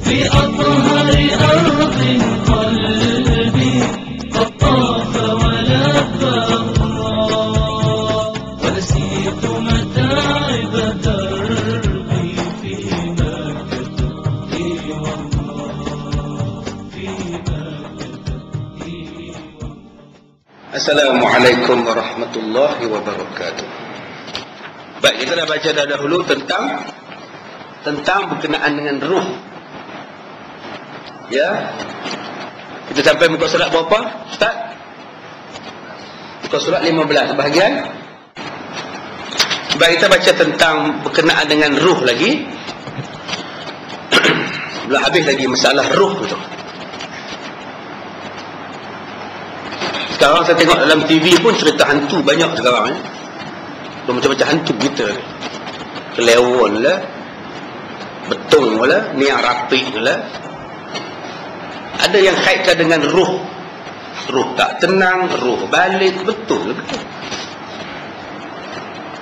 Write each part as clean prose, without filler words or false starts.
في أطهر أرض قلبي قد طاف ولبى الله ونسيت متاعب دربي في مكتبي والله في مكتبي. Assalamualaikum warahmatullahi wabarakatuh. Baik, kita dah baca dah dahulu tentang berkenaan dengan ruh. Ya. Kita sampai muka surat berapa, Ustaz? Muka surat 15 bahagian. Baik, kita baca tentang berkenaan dengan ruh lagi. Belum habis lagi masalah ruh tu. Sekarang saya tengok dalam TV pun cerita hantu banyak sekarang. Macam-macam hantu kita. Kelewon lah, betung lah, niat rapi lah. Ada yang kaitkan dengan ruh. Ruh tak tenang, ruh balik. Betul ke?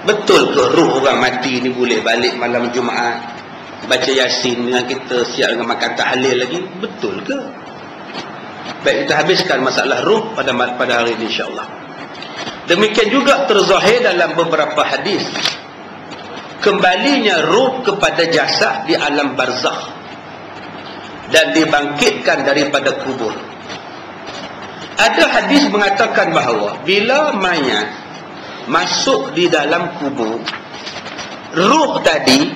Betul ke ruh orang mati ni boleh balik malam Jumaat, baca Yasin dengan kita, siap dengan makan tahlil lagi? Betul ke? Baik, kita habiskan masalah ruh pada hari ini insya-Allah. Demikian juga terzahir dalam beberapa hadis kembalinya ruh kepada jasad di alam barzakh dan dibangkitkan daripada kubur. Ada hadis mengatakan bahawa bila mayat masuk di dalam kubur, ruh tadi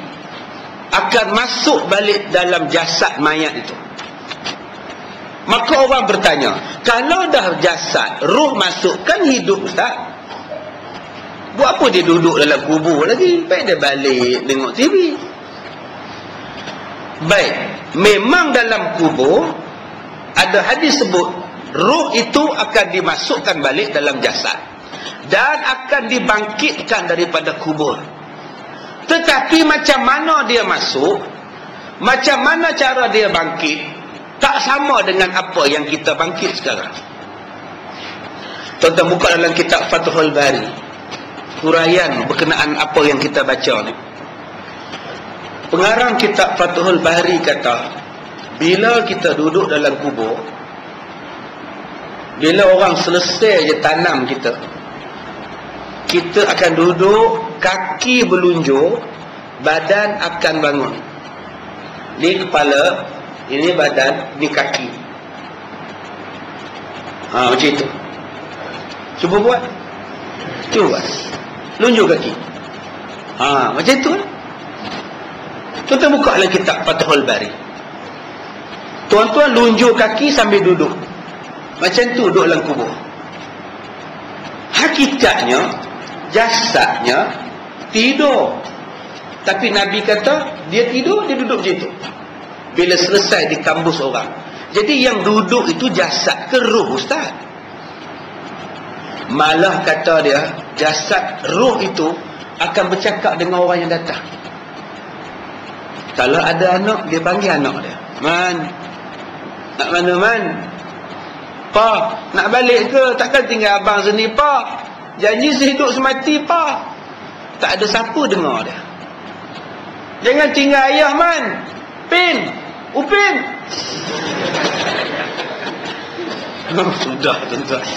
akan masuk balik dalam jasad mayat itu. Maka orang bertanya, kalau dah jasad, ruh masuk, kan hidup, Ustaz? Buat apa dia duduk dalam kubur lagi? Baik dia balik tengok TV. Baik, memang dalam kubur ada hadis sebut ruh itu akan dimasukkan balik dalam jasad dan akan dibangkitkan daripada kubur. Tetapi macam mana dia masuk, macam mana cara dia bangkit, tak sama dengan apa yang kita bangkit sekarang. Tuan-tuan buka dalam kitab Fathul Bari, huraian berkenaan apa yang kita baca ni. Pengarang kitab Fathul Bari kata, bila kita duduk dalam kubur, bila orang selesai je tanam kita, kita akan duduk, kaki berlunjuk, badan akan bangun. Ni kepala, ini badan, ini kaki. Macam itu. Cuba buat. Cuba buat. Lunjuk kaki. Macam itu. Tuan-tuan buka dalam kitab Fathul Bari. Tuan-tuan lunjuk kaki sambil duduk. Macam tu duduk dalam kubur. Hakikatnya, jasadnya tidur. Tapi Nabi kata, dia tidur, dia duduk macam itu. Bila selesai dikambus orang. Jadi yang duduk itu jasad ke ruh, Ustaz? Malah kata dia, jasad ruh itu akan bercakap dengan orang yang datang. Kalau ada anak, dia panggil anak dia. Man, nak mana man? Pa, nak balik ke? Takkan tinggal abang sini, pa. Janji sehidup semati, pa. Tak ada siapa dengar dia. Jangan tinggal ayah, man. Pin, Upin. Sudah, tuan-tuan.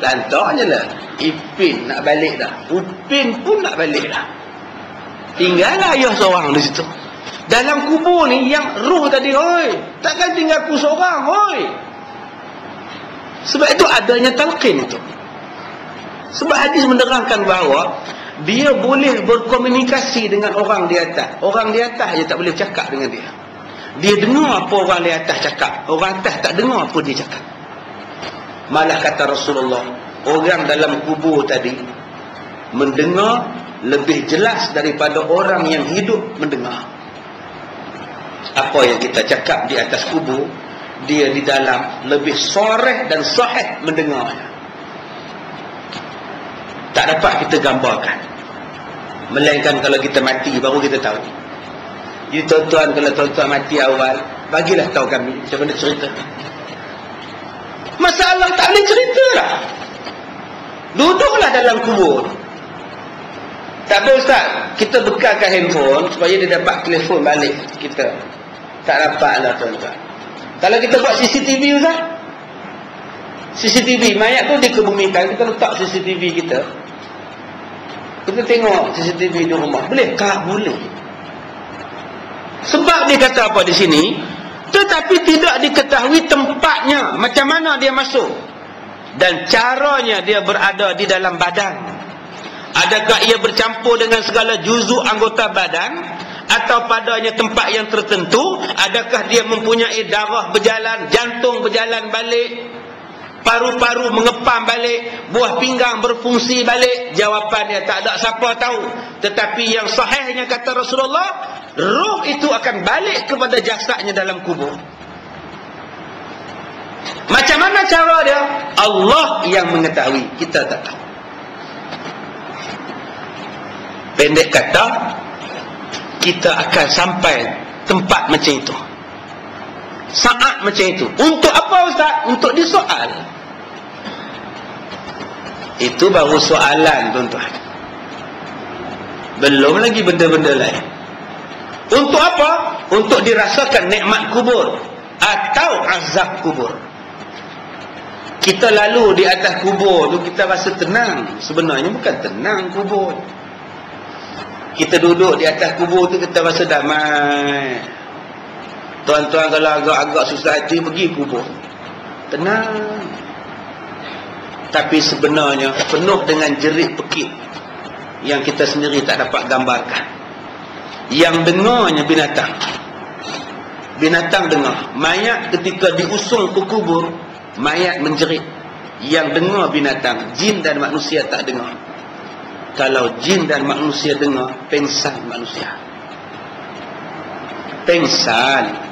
Lantaknya lah, Ipin nak balik dah, Upin pun nak balik dah. Tinggallah ayah seorang di situ. Dalam kubur ni, yang ruh tadi, hoi, takkan tinggal aku seorang, hoi. Sebab itu adanya talqin itu. Sebab hadis menerangkan bahawa dia boleh berkomunikasi dengan orang di atas. Orang di atas je tak boleh cakap dengan dia. Dia dengar apa orang di atas cakap, orang atas tak dengar apa dia cakap. Malah kata Rasulullah, orang dalam kubur tadi mendengar lebih jelas daripada orang yang hidup mendengar. Apa yang kita cakap di atas kubur, dia di dalam lebih soreh dan sahih mendengarnya. Tak dapat kita gambarkan, melainkan kalau kita mati baru kita tahu. Jadi tuan-tuan, kalau tuan-tuan mati awal, bagilah tahu kami macam mana cerita. Masalah tak boleh cerita lah. Duduklah dalam kubur. Tak apa Ustaz, kita bekalkan handphone supaya dia dapat telefon balik kita. Tak dapat lah tuan-tuan. Kalau kita buat CCTV Ustaz, CCTV mayat tu dikebumikan, kita letak CCTV kita, kita tengok CCTV di rumah, bolehkah? Boleh. Sebab dia kata apa di sini, tetapi tidak diketahui tempatnya, macam mana dia masuk dan caranya dia berada di dalam badan. Adakah ia bercampur dengan segala juzuk anggota badan, atau padanya tempat yang tertentu? Adakah dia mempunyai darah berjalan, jantung berjalan balik, paru-paru mengepam balik, buah pinggang berfungsi balik? Jawapannya tak ada siapa tahu. Tetapi yang sahihnya kata Rasulullah, roh itu akan balik kepada jasadnya dalam kubur. Macam mana cara dia? Allah yang mengetahui, kita tak tahu. Pendek kata, kita akan sampai tempat macam itu, saat macam itu. Untuk apa Ustaz? Untuk disoal. Itu baru soalan tuan-tuan, belum lagi benda-benda lain. Untuk apa? Untuk dirasakan nikmat kubur atau azab kubur. Kita lalu di atas kubur tu, kita rasa tenang. Sebenarnya bukan tenang kubur. Kita duduk di atas kubur tu, kita rasa damai. Tuan-tuan kalau agak-agak susah hati, pergi kubur, tenang. Tapi sebenarnya penuh dengan jerit pekik yang kita sendiri tak dapat gambarkan. Yang dengarnya binatang. Binatang dengar. Mayat ketika diusung ke kubur, mayat menjerit. Yang dengar binatang. Jin dan manusia tak dengar. Kalau jin dan manusia dengar, pengsan manusia. Pengsan.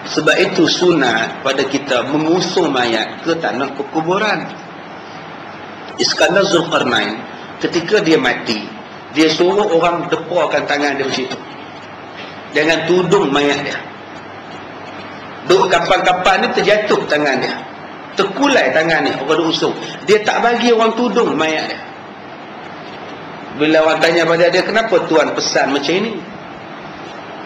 Sebab itu sunat pada kita mengusung mayat ke tanah perkuburan. Iskandar Zulkarnain, ketika dia mati, dia suruh orang depakan tangan dia di situ dengan tudung mayat dia. Duk kapan-kapan ni terjatuh tangan dia, terkulai tangan dia, orang duk usung. Dia tak bagi orang tudung mayat dia. Bila orang tanya pada dia, kenapa tuan pesan macam ini?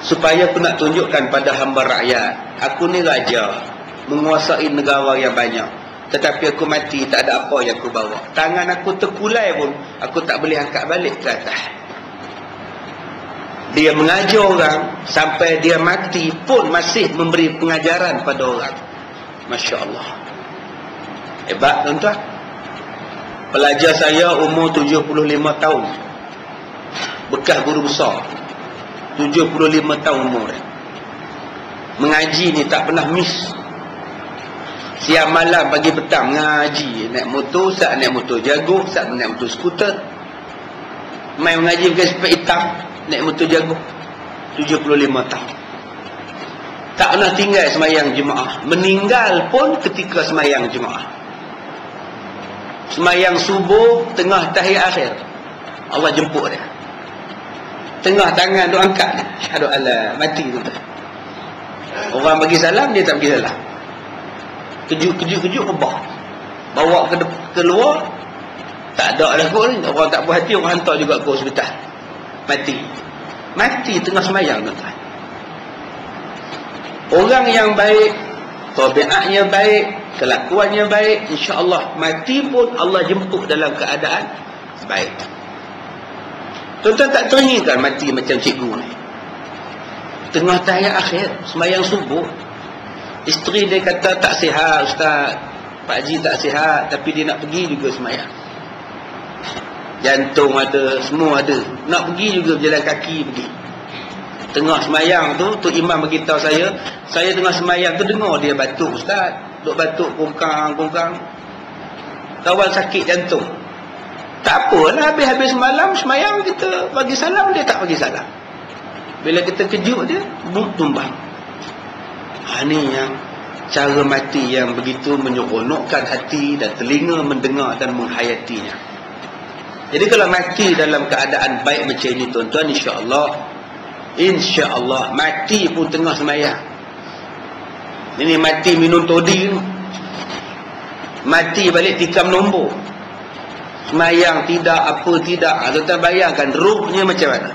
Supaya aku nak tunjukkan pada hamba rakyat, aku ni raja, menguasai negara yang banyak, tetapi aku mati tak ada apa yang aku bawa. Tangan aku terkulai pun aku tak boleh angkat balik ke atas. Dia mengajar orang sampai dia mati pun masih memberi pengajaran pada orang. Masya Allah, hebat tuan-tuan. Pelajar saya umur 75 tahun, bekas guru besar, 75 tahun umur. Mengaji ni tak pernah miss. Siang malam pagi petang mengaji. Naik motor, saat naik motor jagung, saat naik motor skuter. Main mengaji pakai sepet hitam, naik motor jagung. 75 tahun. Tak pernah tinggal semayang jemaah. Meninggal pun ketika semayang jemaah. Semayang subuh, tengah tahiyat akhir, Allah jemput dia. Tengah tangan tu angkat dia, syahadu Allah, mati tu. Orang bagi salam, dia tak bagi salam. Kejut-kejut rebah, bawa ke luar, tak ada lah kot ni. Orang tak puas hati, orang hantar juga ke hospital. Mati tengah semayang tuan-tuan. Orang yang baik, tabiatnya baik, kelakuannya baik, insya-Allah mati pun Allah jemput dalam keadaan baik. Tuan-tuan tak teringin kan mati macam cikgu ni, tengah tahiyat akhir, semayang subuh. Isteri dia kata tak sihat Ustaz, Pak Haji tak sihat, tapi dia nak pergi juga semayang. Jantung ada, semua ada, nak pergi juga berjalan kaki pergi. Tengah semayang tu imam beritahu saya tengah semayang tu dengar dia batuk Ustaz, duk batuk kongkang. Kawan sakit jantung. Tak apalah, habis-habis malam semayang kita bagi salam, dia tak bagi salam. Bila kita kejut dia, tumbang. Ini yang cara mati yang begitu menyeronokkan hati dan telinga mendengar dan menghayatinya. Jadi kalau mati dalam keadaan baik macam ini tuan-tuan, insya-Allah mati pun tengah semayang. Ini mati minum toddy, mati balik tikam nombor, semayang tidak apa tidak. Tuan-tuan bayangkan ruhnya macam mana.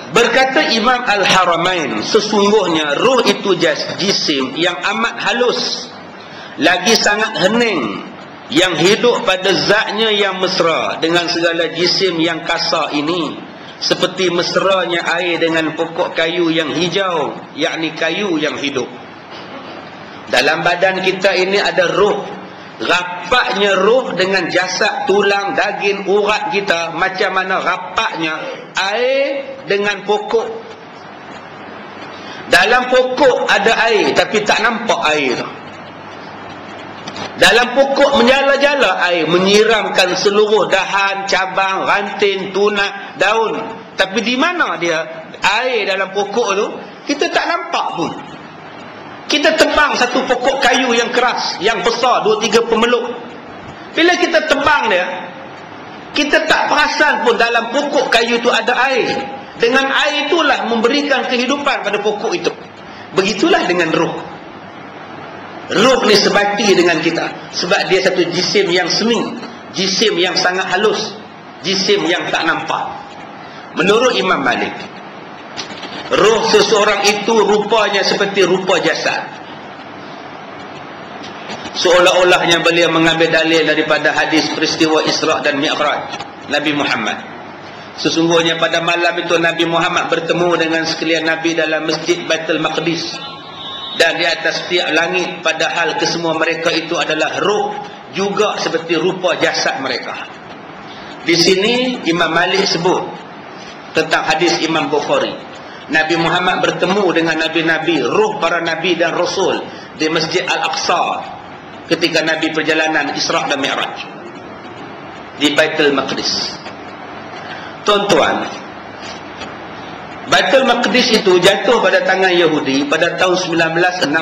Berkata Imam Al-Haramain, sesungguhnya ruh itu jisim yang amat halus, lagi sangat hening, yang hidup pada zatnya yang mesra dengan segala jisim yang kasar ini, seperti mesranya air dengan pokok kayu yang hijau, yakni kayu yang hidup. Dalam badan kita ini ada ruh. Rapatnya ruh dengan jasad, tulang, daging, urat kita, macam mana rapatnya air dengan pokok. Dalam pokok ada air, tapi tak nampak air. Dalam pokok menjala-jala air, menyiramkan seluruh dahan, cabang, ranting, tunas, daun. Tapi di mana dia air dalam pokok tu, kita tak nampak pun. Kita tebang satu pokok kayu yang keras, yang besar, 2-3 pemeluk. Bila kita tebang dia, kita tak perasan pun dalam pokok kayu itu ada air. Dengan air itulah memberikan kehidupan pada pokok itu. Begitulah dengan ruh. Ruh ni sebati dengan kita, sebab dia satu jisim yang semi, jisim yang sangat halus, jisim yang tak nampak. Menurut Imam Malik, ruh seseorang itu rupanya seperti rupa jasad. Seolah-olahnya beliau mengambil dalil daripada hadis peristiwa Isra' dan Mi'raj Nabi Muhammad. Sesungguhnya pada malam itu Nabi Muhammad bertemu dengan sekalian Nabi dalam Masjid Baitul Maqdis dan di atas tiap langit, padahal kesemua mereka itu adalah ruh, juga seperti rupa jasad mereka. Di sini Imam Malik sebut tentang hadis Imam Bukhari. Nabi Muhammad bertemu dengan Nabi-Nabi, ruh para Nabi dan Rasul di Masjid Al-Aqsa ketika Nabi perjalanan Isra' dan Mi'raj di Baitul Maqdis. Tuan-tuan, Baitul Maqdis itu jatuh pada tangan Yahudi pada tahun 1967.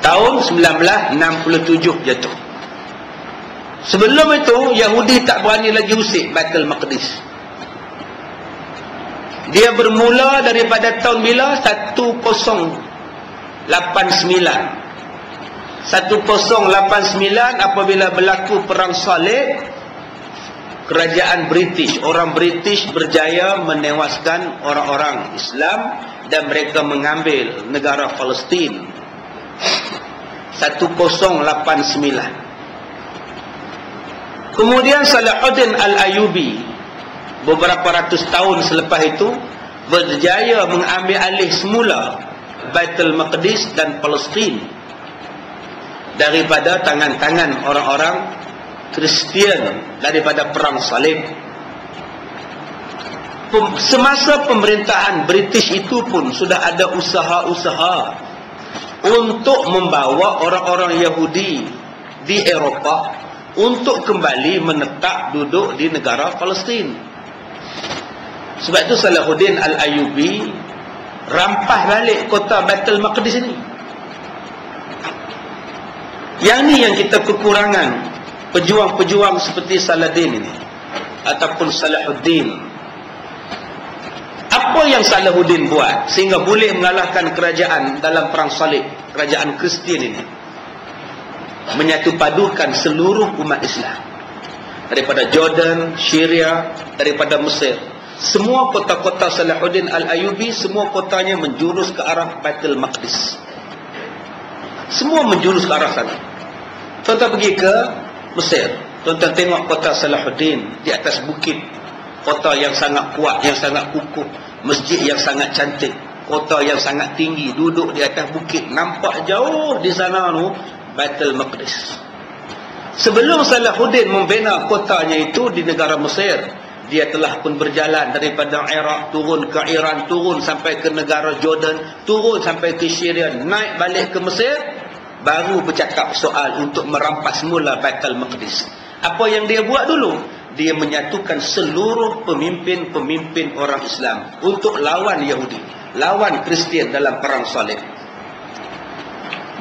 Tahun 1967 jatuh. Sebelum itu Yahudi tak berani lagi usik Baitul Maqdis. Dia bermula daripada tahun bila? 1089 apabila berlaku perang Salib. Kerajaan British, orang British berjaya menewaskan orang-orang Islam dan mereka mengambil negara Palestin. 1089. Kemudian Salahuddin Al-Ayyubi beberapa ratus tahun selepas itu berjaya mengambil alih semula Baitul Maqdis dan Palestin daripada tangan-tangan orang-orang Kristian daripada perang Salib. Semasa pemerintahan British itu pun sudah ada usaha-usaha untuk membawa orang-orang Yahudi di Eropah untuk kembali menetap duduk di negara Palestin. Sebab itu Salahuddin Al-Ayyubi rampas balik kota Baitul Maqdis ini. Yang ni yang kita kekurangan pejuang-pejuang seperti Saladin ini ataupun Salahuddin. Apa yang Salahuddin buat sehingga boleh mengalahkan kerajaan dalam perang Salib, kerajaan Kristian ini? Menyatupadukan seluruh umat Islam daripada Jordan, Syria, daripada Mesir. Semua kota-kota Salahuddin Al-Ayyubi, semua kotanya menjurus ke arah Baitul Maqdis. Semua menjurus ke arah sana. Tuan-tuan pergi ke Mesir, tuan-tuan tengok kota Salahuddin di atas bukit. Kota yang sangat kuat, yang sangat kukuh, masjid yang sangat cantik, kota yang sangat tinggi, duduk di atas bukit, nampak jauh di sana tu Baitul Maqdis. Sebelum Salahuddin membina kotanya itu di negara Mesir, dia telah pun berjalan daripada Iraq turun ke Iran, turun sampai ke negara Jordan, turun sampai ke Syria, naik balik ke Mesir, baru bercakap soal untuk merampas mula Baitul Maqdis. Apa yang dia buat dulu? Dia menyatukan seluruh pemimpin-pemimpin orang Islam untuk lawan Yahudi, lawan Kristian dalam perang Salib.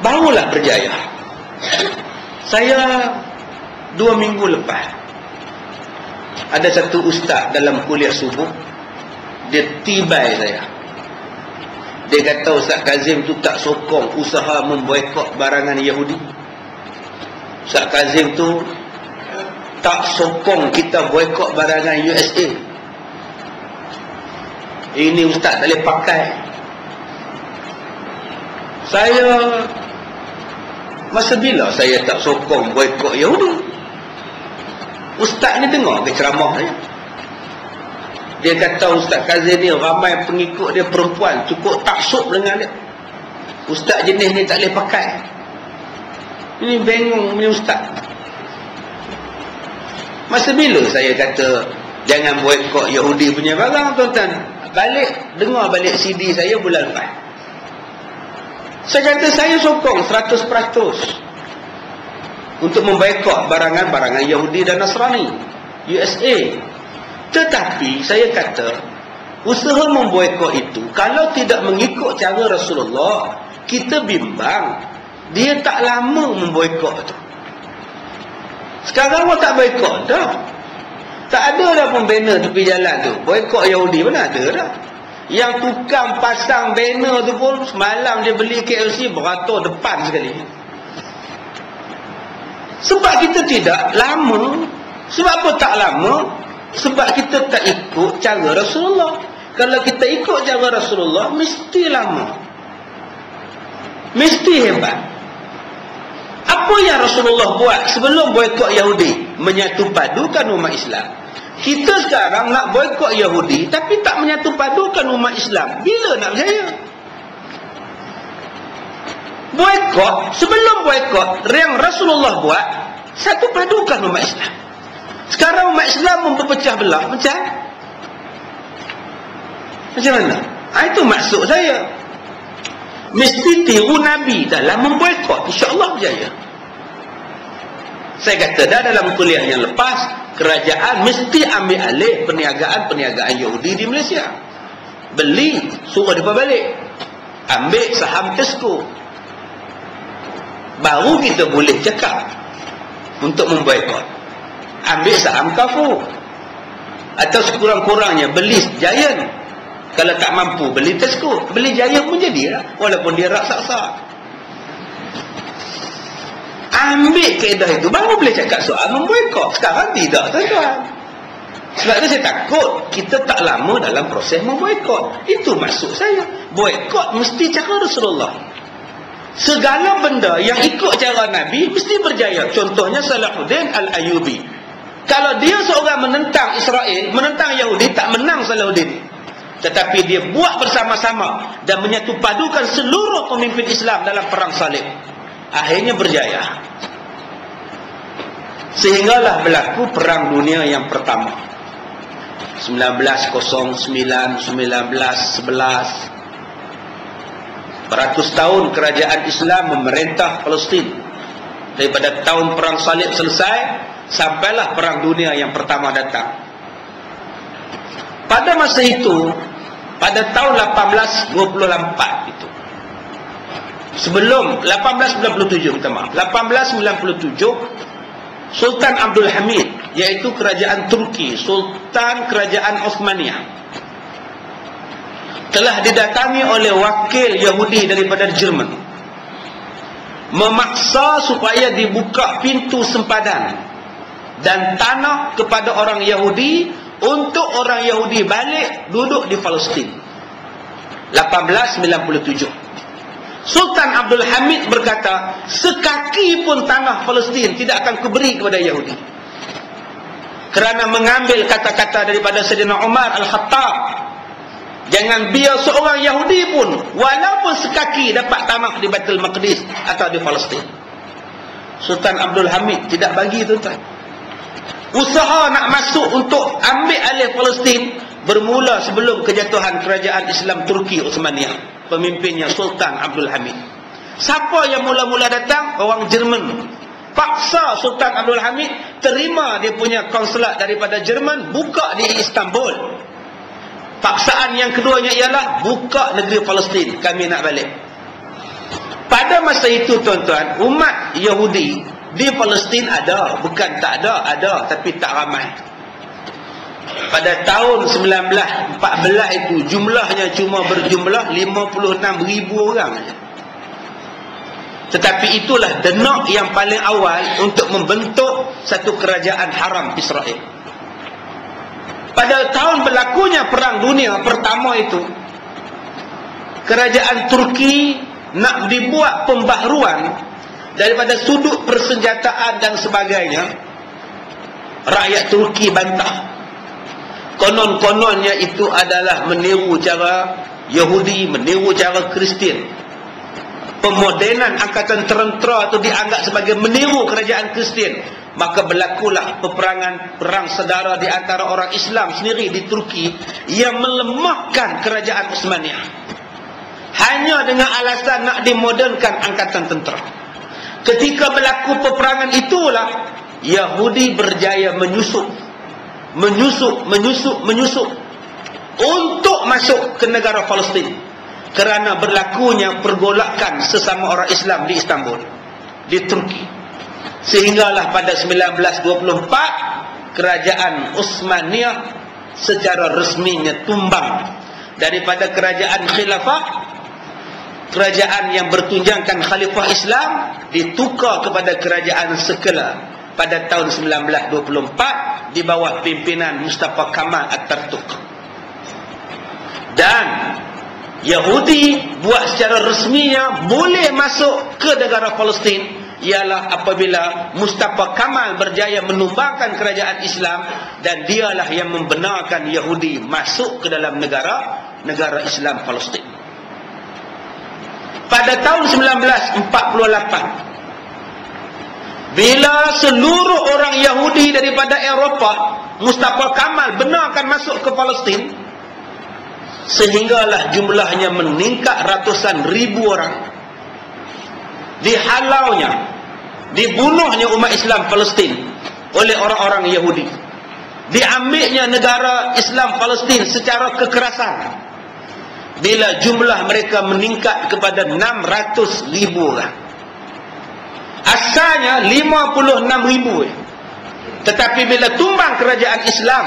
Barulah berjaya. Saya 2 minggu lepas ada satu ustaz dalam kuliah subuh, dia tibai saya. Dia kata Ustaz Kazim tu tak sokong usaha memboikot barangan Yahudi. Ustaz Kazim tu tak sokong kita boikot barangan USA. ini ustaz tak boleh pakai. Saya masa bila saya tak sokong boikot Yahudi? Ustaz ni dengar ke ceramah saya? Dia kata Ustaz Kazim ni ramai pengikut dia perempuan, cukup taksub dengan dia. Ustaz jenis ni tak boleh pakai. Ini bengong punya ustaz. Masa bila saya kata jangan boikot Yahudi punya barang, tuan-tuan? Dengar balik CD saya bulan lepas. Saya kata saya sokong 100% untuk memboikot barangan-barangan Yahudi dan Nasrani USA. Tetapi saya kata usaha memboikot itu kalau tidak mengikut cara Rasulullah, kita bimbang dia tak lama memboikot tu. Sekarang orang tak boikot dah. Tak ada dah pun banner tepi jalan tu boikot Yahudi, mana ada dah. Yang tukang pasang banner tu pun semalam dia beli KLC beratur depan sekali. Sebab kita tidak lama. Sebab apa tak lama? Sebab kita tak ikut cara Rasulullah. Kalau kita ikut cara Rasulullah, mesti lama, mesti hebat. Apa yang Rasulullah buat sebelum boikot Yahudi? Menyatu padukan umat Islam. Kita sekarang nak boikot Yahudi tapi tak menyatu padukan umat Islam. Bila nak berjaya? Boikot, sebelum boikot yang Rasulullah buat, satu padukan umat Islam. Sekarang umat Islam memperpecah belah macam mana? Itu maksud saya. Mesti tiru Nabi dalam memboikot, insya-Allah berjaya. Saya kata dah dalam kuliah yang lepas, kerajaan mesti ambil alih perniagaan Yahudi di Malaysia. Beli, suruh dia balik. Ambil saham Tesco. Baru kita boleh cakap untuk memboikot. Ambil saham Carrefour. Atau sekurang-kurangnya beli Giant. Kalau tak mampu beli Tesco, beli Giant pun jadilah, walaupun dia raksasa. Ambil kaedah itu baru boleh cakap soal memboikot. Sekarang tidak, tuan-tuan. Sebab itu saya takut kita tak lama dalam proses memboikot. Itu maksud saya. Boikot mesti cara Rasulullah. Segala benda yang ikut cara Nabi mesti berjaya. Contohnya Salahuddin Al-Ayyubi. Kalau dia seorang menentang Israel, menentang Yahudi, tak menang Salahuddin. Tetapi dia buat bersama-sama dan menyatu padukan seluruh pemimpin Islam dalam perang salib. Akhirnya berjaya. Sehinggalah berlaku perang dunia yang pertama. 1909, 1911. Beratus tahun kerajaan Islam memerintah Palestin. Daripada tahun perang salib selesai, sampailah perang dunia yang pertama datang. Pada masa itu, pada tahun 1824 itu, sebelum 1897, minta maaf, 1897, Sultan Abdul Hamid, iaitu kerajaan Turki, Sultan Kerajaan Osmaniyah, telah didatangi oleh wakil Yahudi daripada Jerman, memaksa supaya dibuka pintu sempadan dan tanah kepada orang Yahudi untuk orang Yahudi balik duduk di Palestin. 1897. Sultan Abdul Hamid berkata, sekaki pun tanah Palestin tidak akan kuberi kepada Yahudi. Kerana mengambil kata-kata daripada Sayyidina Umar Al-Khattab, jangan biar seorang Yahudi pun walaupun sekaki dapat tanah di Baitul Maqdis atau di Palestin. Sultan Abdul Hamid tidak bagi, tuan-tuan. Usaha nak masuk untuk ambil alih Palestin bermula sebelum kejatuhan kerajaan Islam Turki Osmaniyah. Pemimpinnya Sultan Abdul Hamid. Siapa yang mula-mula datang? Orang Jerman. Paksa Sultan Abdul Hamid terima dia punya konsulat daripada Jerman, buka di Istanbul. Paksaan yang keduanya ialah buka negeri Palestin, kami nak balik. Pada masa itu, tuan-tuan, umat Yahudi di Palestin ada, bukan tak ada, ada, tapi tak ramai. Pada tahun 1914 itu jumlahnya cuma berjumlah 56,000 orang saja. Tetapi itulah denak yang paling awal untuk membentuk satu kerajaan haram Israel. pada tahun berlakunya Perang Dunia Pertama itu, kerajaan Turki nak dibuat pembaharuan daripada sudut persenjataan dan sebagainya. Rakyat Turki bantah. Konon-kononnya itu adalah meniru cara Yahudi, meniru cara Kristian. Pemodenan angkatan tentera itu dianggap sebagai meniru kerajaan Kristian. Maka berlakulah perang saudara di antara orang Islam sendiri di Turki yang melemahkan kerajaan Utsmaniyah, hanya dengan alasan nak dimodernkan angkatan tentera. Ketika berlaku peperangan itulah Yahudi berjaya menyusup untuk masuk ke negara Palestin, kerana berlakunya pergolakan sesama orang Islam di Istanbul, di Turki. Sehinggalah pada 1924 kerajaan Utsmaniyah secara resminya tumbang daripada kerajaan khilafah. Kerajaan yang bertunjangkan khalifah Islam ditukar kepada kerajaan sekela pada tahun 1924 di bawah pimpinan Mustafa Kamal Atatürk. Dan Yahudi buat secara resminya boleh masuk ke negara Palestin ialah apabila Mustafa Kamal berjaya menumbangkan kerajaan Islam, dan dialah yang membenarkan Yahudi masuk ke dalam negara Islam Palestin. Pada tahun 1948, bila seluruh orang Yahudi daripada Eropah Mustafa Kamal benarkan masuk ke Palestin, sehinggalah jumlahnya meningkat ratusan ribu orang. Dihalaunya, dibunuhnya umat Islam Palestin oleh orang-orang Yahudi, diambilnya negara Islam Palestin secara kekerasan, bila jumlah mereka meningkat kepada 600,000 orang. Asalnya 56,000, tetapi bila tumbang kerajaan Islam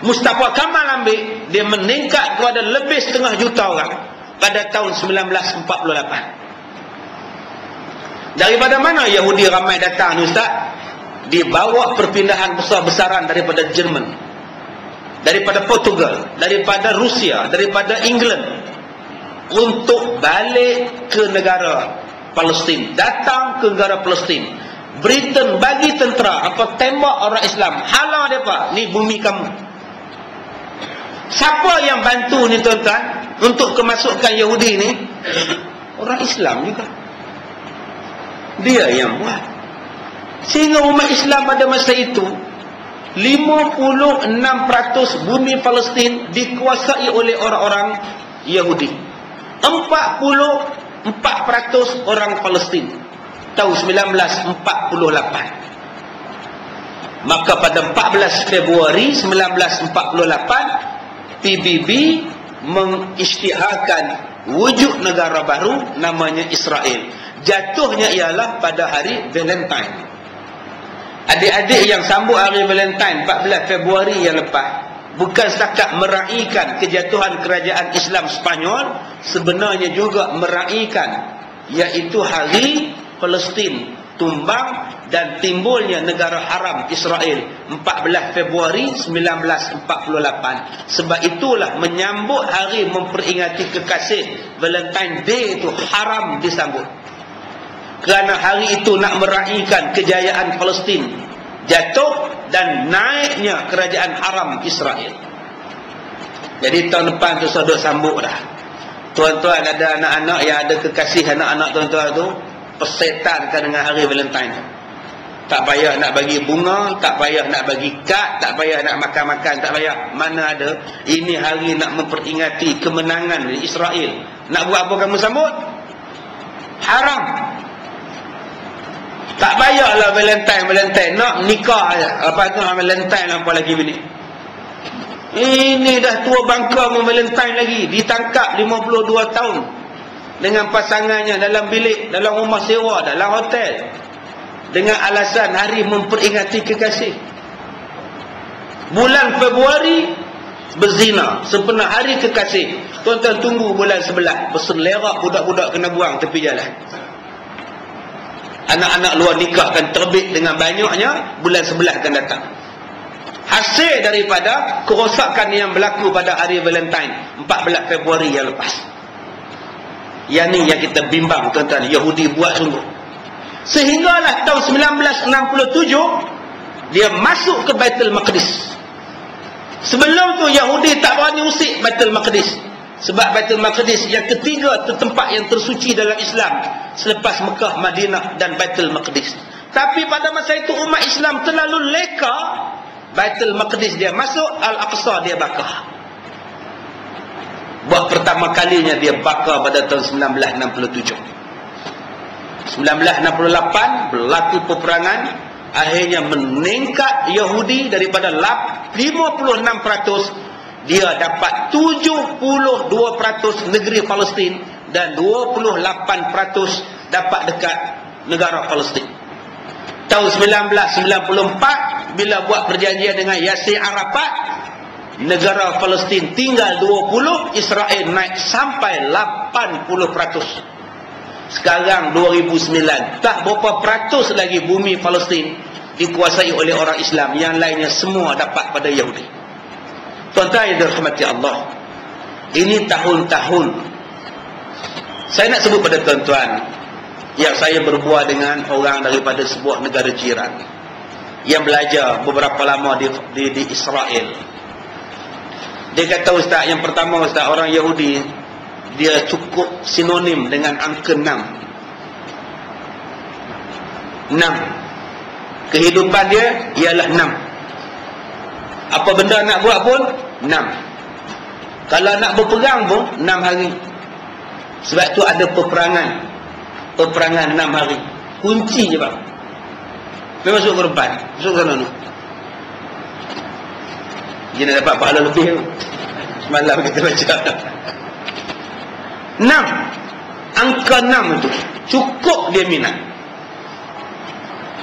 Mustafa Kamal ambil, dia meningkat kepada lebih 500,000 orang pada tahun 1948. Daripada mana Yahudi ramai datang ni Ustaz? Dibawa perpindahan besar-besaran daripada Jerman, daripada Portugal, daripada Rusia, daripada England, untuk balik ke negara Palestin, datang ke negara Palestin. Britain bagi tentera apa, tembak orang Islam, halau mereka, ni bumi kamu. Siapa yang bantu ni tuan-tuan untuk kemasukan Yahudi ni? Orang Islam juga. Dia yang buat. Sehingga umat Islam pada masa itu 56% bumi Palestin dikuasai oleh orang-orang Yahudi. 44% orang Palestin tahun 1948. Maka pada 14 Februari 1948 PBB mengisytiharkan wujud negara baru namanya Israel. Jatuhnya ialah pada hari Valentine. Adik-adik yang sambut hari Valentine 14 Februari yang lepas, bukan setakat meraihkan kejatuhan kerajaan Islam Spanyol, sebenarnya juga meraihkan iaitu hari Palestin tumbang dan timbulnya negara haram Israel 14 Februari 1948. Sebab itulah menyambut hari memperingati kekasih Valentine Day itu haram disambut, kerana hari itu nak meraihkan kejayaan Palestin jatuh dan naiknya kerajaan haram Israel. Jadi tahun depan tu sudah sambut dah. Tuan-tuan ada anak-anak yang ada kekasih anak-anak tuan-tuan tu, persetankan dengan hari Valentine. Tak payah nak bagi bunga, tak payah nak bagi kad, tak payah nak makan-makan, tak payah. Mana ada, ini hari nak memperingati kemenangan Israel. Nak buat apa kamu sambut? Haram. Tak payahlah Valentine nak nikah aja. Apa tu Valentine apa lagi bini? Ini dah tua bangka Valentine lagi, ditangkap 52 tahun dengan pasangannya dalam bilik, dalam rumah sewa, dalam hotel, dengan alasan hari memperingati kekasih. Bulan Februari berzina, sempena hari kekasih. Tuan-tuan tunggu bulan 11, berselerak budak-budak kena buang tepi jalan. Anak-anak luar nikah akan terbit dengan banyaknya, bulan 11 akan datang. Hasil daripada kerosakan yang berlaku pada hari Valentine 14 Februari yang lepas. Yang ni yang kita bimbang tuan-tuan, Yahudi buat sungguh. Sehinggalah tahun 1967 dia masuk ke Baitul Maqdis. Sebelum tu Yahudi tak berani usik Baitul Maqdis. Sebab Baitul Maqdis yang ketiga tempat yang tersuci dalam Islam selepas Mekah, Madinah dan Baitul Maqdis. Tapi pada masa itu umat Islam terlalu leka. Baitul Maqdis dia masuk, Al-Aqsa dia bakar. Buat pertama kalinya dia bakar pada tahun 1967. 1968 berlaku peperangan, akhirnya meningkat Yahudi daripada 56%, dia dapat 72% negeri Palestin dan 28% dapat dekat negara Palestin. Tahun 1994 bila buat perjanjian dengan Yasir Arafat, negara Palestin tinggal 20%, Israel naik sampai 80%. Sekarang 2009, tak berapa peratus lagi bumi Palestin dikuasai oleh orang Islam, yang lainnya semua dapat pada Yahudi. Tuan-tuan yang dirahmati Allah, ini tahun-tahun saya nak sebut pada tuan-tuan yang saya berbual dengan orang daripada sebuah negara jiran yang belajar beberapa lama di Israel. Dia kata, Ustaz, yang pertama Ustaz, orang Yahudi dia cukup sinonim dengan angka 6. Kehidupan dia ialah 6. Apa benda nak buat pun 6. Kalau nak berperang pun 6 hari. Sebab tu ada peperangan 6 hari. Kunci je bang. Dia masuk ke depan, masuk ke sana tu. Dia nak dapat pahala lebih tu. Semalam kita baca 6. Angka 6 itu cukup dia minat.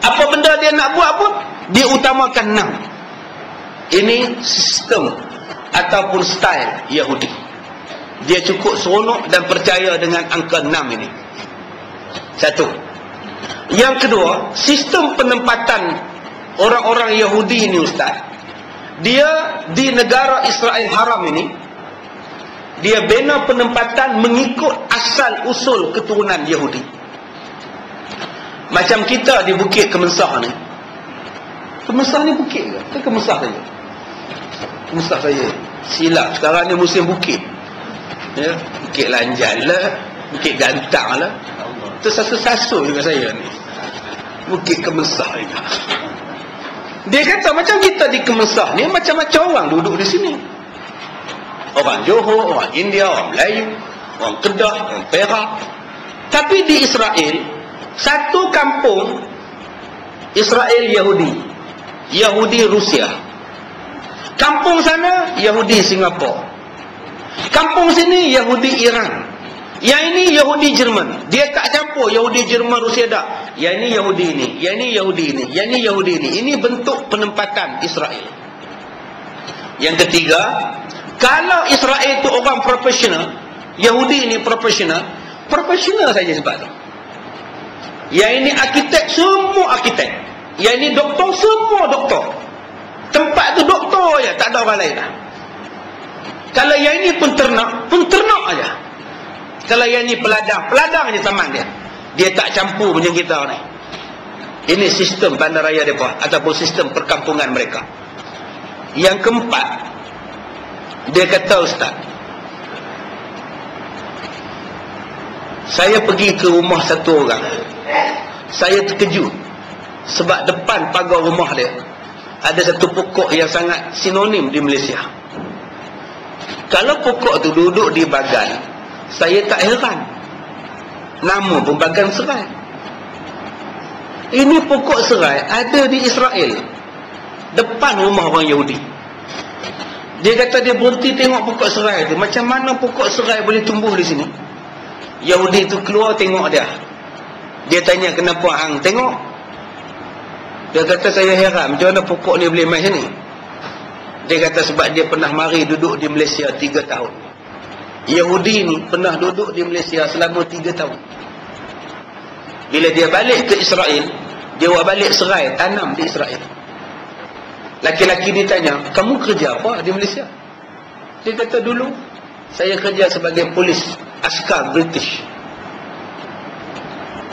Apa benda dia nak buat pun dia utamakan 6. Ini sistem ataupun style Yahudi. Dia cukup seronok dan percaya dengan angka 6 ini. Satu. Yang kedua, sistem penempatan orang-orang Yahudi ini Ustaz, dia di negara Israel Haram ini, dia bina penempatan mengikut asal usul keturunan Yahudi. Macam kita di Bukit Kemensah ni. Kemensah ni bukit ke? Ke Kemensah saja? Kemensah saja. Silap, sekarang ni musim bukit. Ya, Bukit Lanjan lah, Bukit Gantang lah. Tersasul-sasul juga saya ni. Bukit Kemensah juga. Dia kata macam kita di Kemensah ni, macam-macam orang duduk di sini. Orang Johor, orang India, orang Melayu, orang Kedah, orang Perak. Tapi di Israel, satu kampung Israel Yahudi, Yahudi Rusia. Kampung sana Yahudi Singapura. Kampung sini Yahudi Iran. Yang ini Yahudi Jerman. Dia tak campur Yahudi Jerman Rusia tak. Yang ini Yahudi ini, yang ini Yahudi ini, yang ini Yahudi ini. Ini bentuk penempatan Israel. Yang ketiga, kalau Israel itu orang profesional, Yahudi ini profesional saja sebab tu. Yang ini arkitek, semua arkitek. Yang ini doktor, semua doktor. Tempat tu doktor aja, tak ada orang lain lah. Kalau yang ini penternak aja. Kalau yang ini peladang aja taman dia. Dia tak campur macam kita ni. Ini sistem bandaraya mereka ataupun sistem perkampungan mereka. Yang keempat, dia kata, Ustaz, saya pergi ke rumah satu orang. Saya terkejut sebab depan pagar rumah dia ada satu pokok yang sangat sinonim di Malaysia. Kalau pokok tu duduk di bagan, saya tak heran. Nama pun bagan serai. Ini pokok serai ada di Israel, depan rumah orang Yahudi. Dia kata dia berhenti tengok pokok serai tu. Macam mana pokok serai boleh tumbuh di sini? Yahudi tu keluar tengok dia. Dia tanya, kenapa hang tengok? Dia kata, saya heran macam mana pokok ni boleh main sini. Dia kata sebab dia pernah mari duduk di Malaysia 3 tahun. Yahudi ni pernah duduk di Malaysia selama 3 tahun. Bila dia balik ke Israel, dia buat balik serai, tanam di Israel. Laki-laki ni tanya, kamu kerja apa di Malaysia? Dia kata, dulu saya kerja sebagai polis askar British.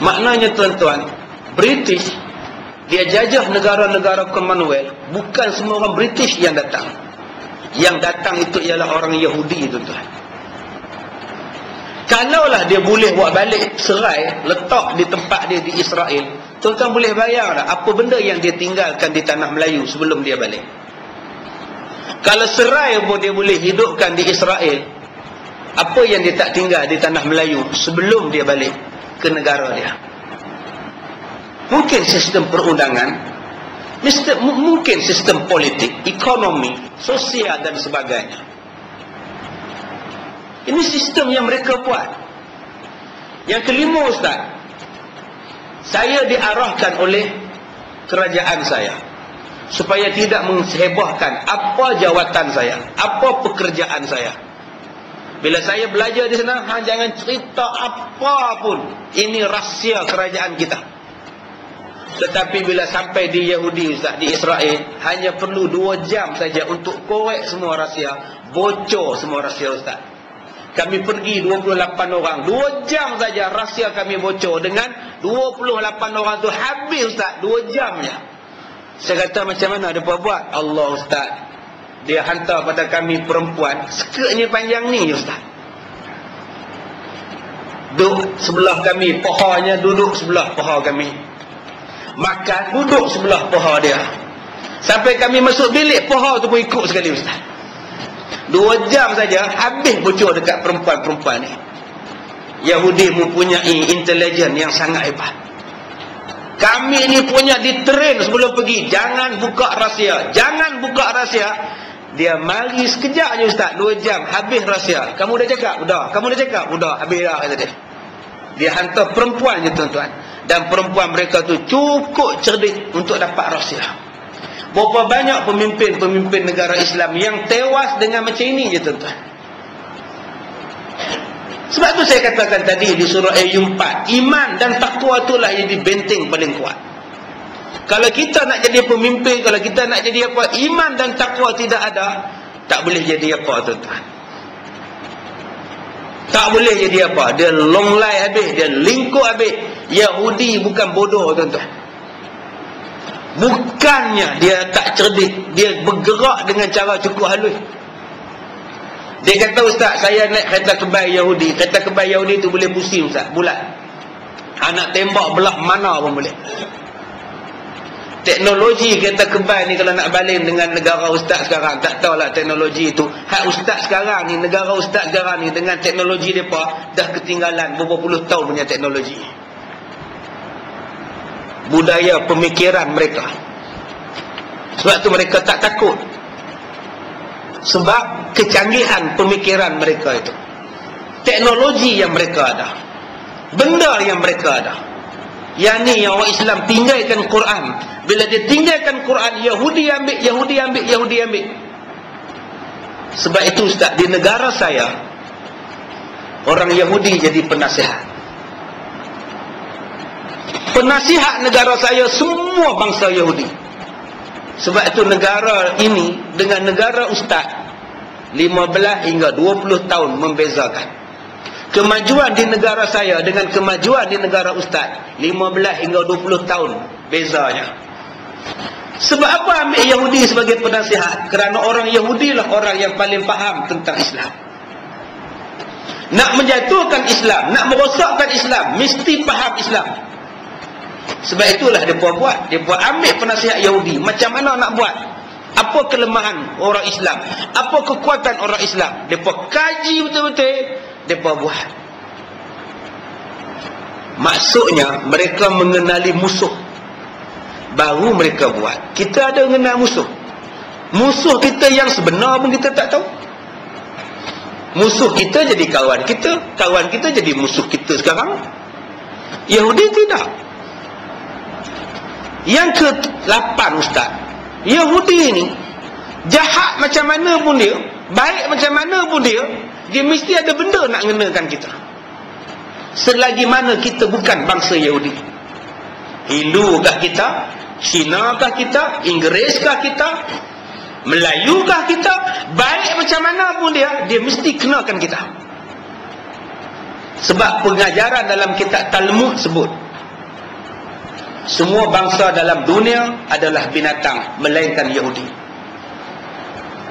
Maknanya tuan-tuan, British dia jajah negara-negara Commonwealth. Bukan semua orang British yang datang. Yang datang itu ialah orang Yahudi, tuan-tuan. Kalaulah dia boleh buat balik serai, letak di tempat dia di Israel, tuan-tuan boleh bayar tak apa benda yang dia tinggalkan di tanah Melayu sebelum dia balik. Kalau serai pun dia boleh hidupkan di Israel, apa yang dia tak tinggal di tanah Melayu sebelum dia balik ke negara dia. Mungkin sistem perundangan, mungkin sistem politik, ekonomi, sosial dan sebagainya. Ini sistem yang mereka buat. Yang kelima, Ustaz, saya diarahkan oleh kerajaan saya supaya tidak menghebahkan apa jawatan saya, apa pekerjaan saya. Bila saya belajar di sana, jangan cerita apa pun. Ini rahsia kerajaan kita. Tetapi bila sampai di Yahudi, Ustaz, di Israel, hanya perlu 2 jam saja untuk korek semua rahsia, bocor semua rahsia, Ustaz. Kami pergi 28 orang, 2 jam saja rahsia kami bocor. Dengan 28 orang tu habis, Ustaz, 2 jamnya. Saya kata, macam mana dia buat? Allah, Ustaz, dia hantar pada kami perempuan, skirtnya panjang ni, Ustaz. Duduk sebelah kami, pohonnya duduk sebelah pohon kami. Makan, duduk sebelah pohon dia. Sampai kami masuk bilik, pohon tu pun ikut sekali, Ustaz. 2 jam saja habis bocor dekat perempuan-perempuan ni. Yahudi mempunyai intelijen yang sangat hebat. Kami ni punya ditrain sebelum pergi, jangan buka rahsia, jangan buka rahsia. Dia mari sekejap je, Ustaz, 2 jam habis rahsia. Kamu dah cakap? Dah. Kamu dah cakap? Dah. Habis dah, kata dia. Dia hantar perempuan je, tuan-tuan. Dan perempuan mereka tu cukup cerdik untuk dapat rahsia. Berapa banyak pemimpin-pemimpin negara Islam yang tewas dengan macam ini je, tuan-tuan. Sebab tu saya katakan tadi di surah Ayub 4, iman dan takwa itulah yang jadi benteng paling kuat. Kalau kita nak jadi pemimpin, kalau kita nak jadi apa, iman dan takwa tidak ada, tak boleh jadi apa, tuan-tuan. Tak boleh jadi apa. Dia longlai habis, dia lingkup habis. Yahudi bukan bodoh, tuan-tuan. Bukannya dia tak cerdik, dia bergerak dengan cara cukup halus. Dia kata, Ustaz, saya naik kereta kebal Yahudi. Kereta kebal Yahudi tu boleh pusing, Ustaz, bulat. Anak tembak belah mana pun boleh. Teknologi kereta kebal ni kalau nak balik dengan negara Ustaz sekarang, tak tahulah teknologi itu. Hak Ustaz sekarang ni, negara Ustaz sekarang ni dengan teknologi mereka dah ketinggalan beberapa puluh tahun punya teknologi. Budaya pemikiran mereka. Sebab tu mereka tak takut. Sebab kecanggihan pemikiran mereka itu. Teknologi yang mereka ada. Benda yang mereka ada. Yang ni yang orang Islam tinggalkan Quran. Bila dia tinggalkan Quran, Yahudi ambil, Yahudi ambil, Yahudi ambil. Sebab itu, Ustaz, di negara saya, orang Yahudi jadi penasihat. Penasihat negara saya semua bangsa Yahudi. Sebab itu negara ini dengan negara Ustaz 15 hingga 20 tahun membezakan. Kemajuan di negara saya dengan kemajuan di negara Ustaz 15 hingga 20 tahun bezanya. Sebab apa ambil Yahudi sebagai penasihat? Kerana orang Yahudi lah orang yang paling faham tentang Islam. Nak menjatuhkan Islam, nak merosakkan Islam, mesti faham Islam. Sebab itulah dia buat. Dia buat ambil penasihat Yahudi. Macam mana nak buat? Apa kelemahan orang Islam? Apa kekuatan orang Islam? Dia buat kaji betul-betul. Dia buat. Maksudnya mereka mengenali musuh. Baru mereka buat. Kita ada mengenal musuh. Musuh kita yang sebenar pun kita tak tahu. Musuh kita jadi kawan kita. Kawan kita jadi musuh kita sekarang. Yahudi tidak. Yang ke-8, Ustaz, Yahudi ni jahat macam mana pun dia, baik macam mana pun dia mesti ada benda nak ngenakan kita. Selagi mana kita bukan bangsa Yahudi. Hilu kat kita, Cina kah kita, Inggeris kah kita, Melayu kah kita, baik macam mana pun dia mesti kenakan kita. Sebab pengajaran dalam kitab Talmud sebut semua bangsa dalam dunia adalah binatang melainkan Yahudi.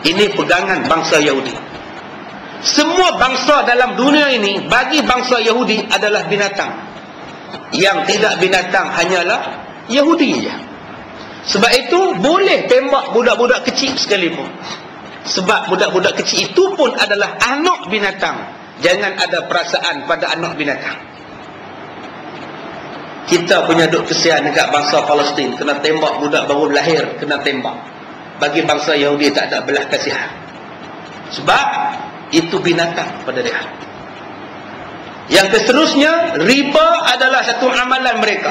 Ini pegangan bangsa Yahudi. Semua bangsa dalam dunia ini bagi bangsa Yahudi adalah binatang. Yang tidak binatang hanyalah Yahudi saja. Sebab itu boleh tembak budak-budak kecil sekalipun. Sebab budak-budak kecil itu pun adalah anak binatang. Jangan ada perasaan pada anak binatang. Kita punya duk kesian dekat bangsa Palestin, kena tembak budak baru lahir, kena tembak. Bagi bangsa Yahudi tak ada belas kasihan. Sebab itu binatang pada dia. Yang seterusnya, riba adalah satu amalan mereka,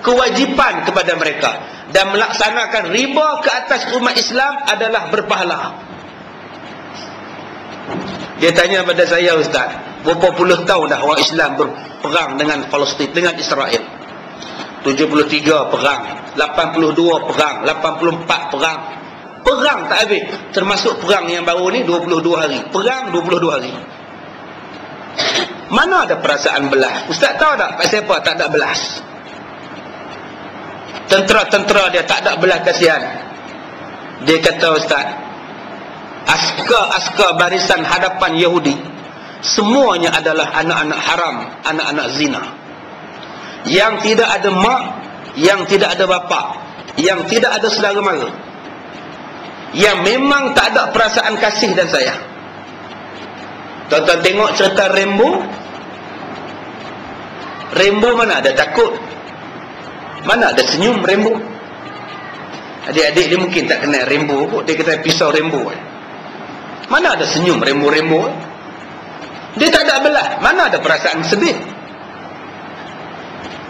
kewajipan kepada mereka, dan melaksanakan riba ke atas umat Islam adalah berpahala. Dia tanya pada saya, Ustaz, berapa puluh tahun dah orang Islam berperang dengan Palestin, dengan Israel? 73 perang, 82 perang, 84 perang. Perang tak habis. Termasuk perang yang baru ni 22 hari. Perang 22 hari. Mana ada perasaan belas? Ustaz tahu tak pasal apa tak ada belas? Tentera-tentera dia tak ada belas kasihan. Dia kata, Ustaz, askar-askar barisan hadapan Yahudi semuanya adalah anak-anak haram, anak-anak zina, yang tidak ada mak, yang tidak ada bapa, yang tidak ada saudara mara, yang memang tak ada perasaan kasih dan sayang. Tuan-tuan tengok cerita Rambo. Rambo mana ada takut, mana ada senyum Rambo. Adik-adik dia mungkin tak kenal Rambo kot. Dia kata pisau Rambo. Mana ada senyum Rambo. Dia tak ada belah. Mana ada perasaan sedih.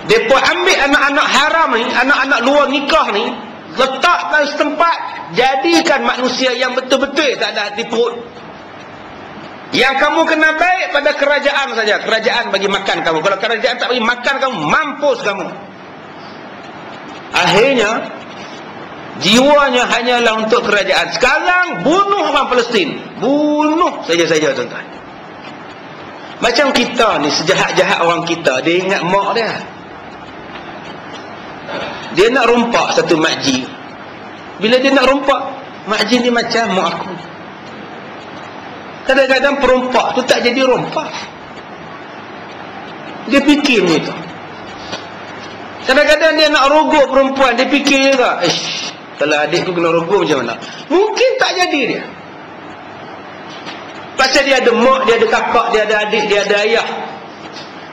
Mereka ambil anak-anak haram ni, anak-anak luar nikah ni, letakkan setempat, jadikan manusia yang betul-betul tak ada hati perut. Yang kamu kena baik pada kerajaan saja. Kerajaan bagi makan kamu. Kalau kerajaan tak bagi makan kamu, mampus kamu. Akhirnya jiwanya hanyalah untuk kerajaan. Sekarang bunuh orang Palestin. Bunuh saja-saja, tuan-tuan. Macam kita ni, sejahat-jahat orang kita, dia ingat mak dia. Dia nak rompak satu makcik. Bila dia nak rompak, makcik ni macam mak aku. Kadang-kadang perompak tu tak jadi rompak. Dia fikir ni tu. Kadang-kadang dia nak rogok perempuan, dia fikir juga, kalau adikku kena rogok macam mana? Mungkin tak jadi dia. Pasal dia ada mak, dia ada kakak, dia ada adik, dia ada ayah.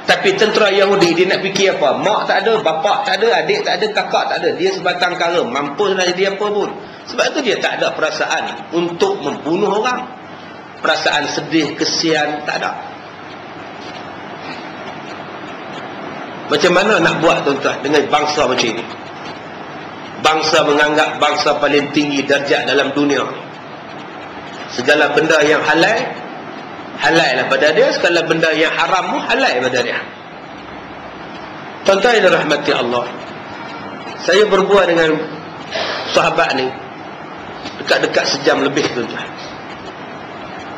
Tapi tentera Yahudi, dia nak fikir apa? Mak tak ada, bapak tak ada, adik tak ada, kakak tak ada. Dia sebatang kara, mampus nak jadi apa pun. Sebab tu dia tak ada perasaan untuk membunuh orang. Perasaan sedih, kesian, tak ada. Macam mana nak buat, tuan-tuan, dengan bangsa macam ini? Bangsa menganggap bangsa paling tinggi darjat dalam dunia. Segala benda yang halal, halal lah pada dia. Segala benda yang haram pun halal pada dia. Tuan-tuan yang dirahmati Allah, saya berbual dengan sahabat ni dekat-dekat sejam lebih, tuan-tuan.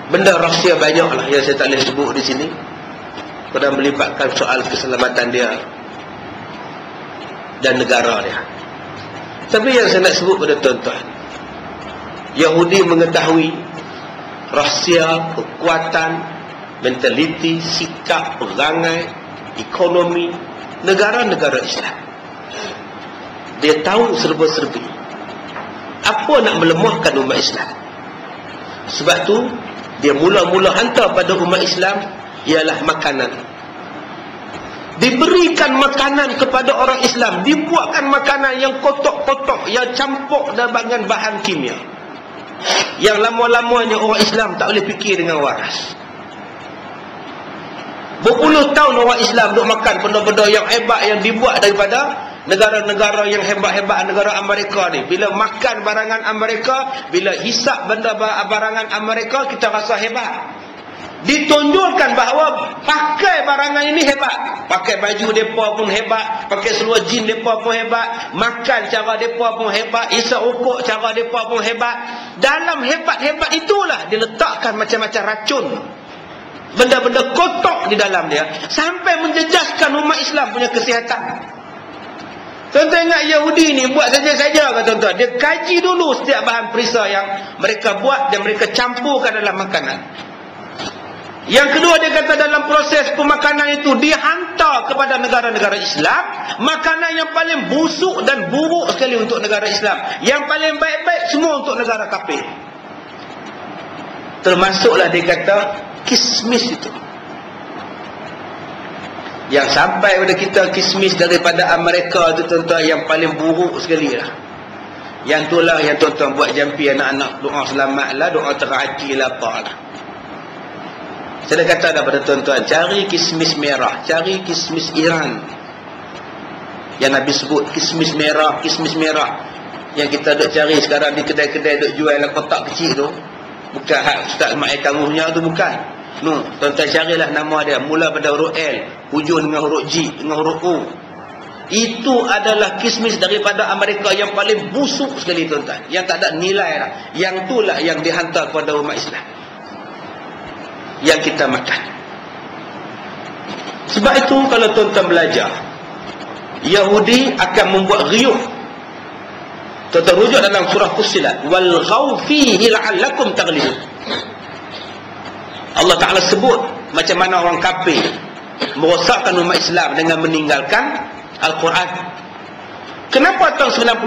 Benda rahsia banyak lah yang saya tak boleh sebut di sini, kerana melibatkan soal keselamatan dia dan negara dia. Tapi yang saya nak sebut pada tuan-tuan, Yahudi mengetahui rahsia, kekuatan, mentaliti, sikap, perangai, ekonomi negara-negara Islam. Dia tahu serba-serbi apa nak melemahkan umat Islam. Sebab tu dia mula-mula hantar pada umat Islam ialah makanan. Diberikan makanan kepada orang Islam, dibuatkan makanan yang kotak-kotak, yang campur dengan bahan kimia, yang lama-lamanya orang Islam tak boleh fikir dengan waras. Berpuluh tahun orang Islam duk makan benda-benda yang hebat yang dibuat daripada negara-negara yang hebat-hebat, negara Amerika ni. Bila makan barangan Amerika, bila hisap benda barangan Amerika, kita rasa hebat. Ditonjolkan bahawa pakai barangan ini hebat. Pakai baju mereka pun hebat, pakai seluar jin mereka pun hebat, makan cara mereka pun hebat, isap rokok cara mereka pun hebat. Dalam hebat-hebat itulah diletakkan macam-macam racun, benda-benda kotor di dalam dia, sampai menjejaskan umat Islam punya kesihatan. Tuan-tuan ingat Yahudi ni buat saja-saja kan tuan-tuan. Dia kaji dulu setiap bahan perisa yang mereka buat dan mereka campurkan dalam makanan. Yang kedua, dia kata dalam proses pemakanan itu dihantar kepada negara-negara Islam makanan yang paling busuk dan buruk sekali untuk negara Islam. Yang paling baik-baik semua untuk negara kafir. Termasuklah dia kata kismis itu. Yang sampai pada kita kismis daripada Amerika itu tuan-tuan yang paling buruk sekali lah. Yang itulah yang tuan-tuan buat jampi anak-anak, doa selamat lah, doa terhati lah, apa lah. Saya dah kata dah pada tuan-tuan, cari kismis merah, cari kismis Iran yang Nabi sebut, kismis merah, kismis merah yang kita duk cari sekarang di kedai-kedai duk jual dalam kotak kecil tu. Bukan hak Ustaz Ma'ai Tangguhnya tu, bukan. No, tuan-tuan carilah nama dia, mula pada huruf L, hujung dengan huruf G, dengan huruf O. Itu adalah kismis daripada Amerika yang paling busuk sekali tuan-tuan, yang tak ada nilai lah. Yang itulah yang dihantar kepada umat Islam, yang kita makan. Sebab itu kalau tuan-tuan belajar, Yahudi akan membuat riuh. Tuan-tuan rujuk dalam surah Fussilat, wal ghawfihi la'allakum taghlibun. Allah Ta'ala sebut macam mana orang kafir merosakkan umat Islam dengan meninggalkan Al-Quran. Kenapa tahun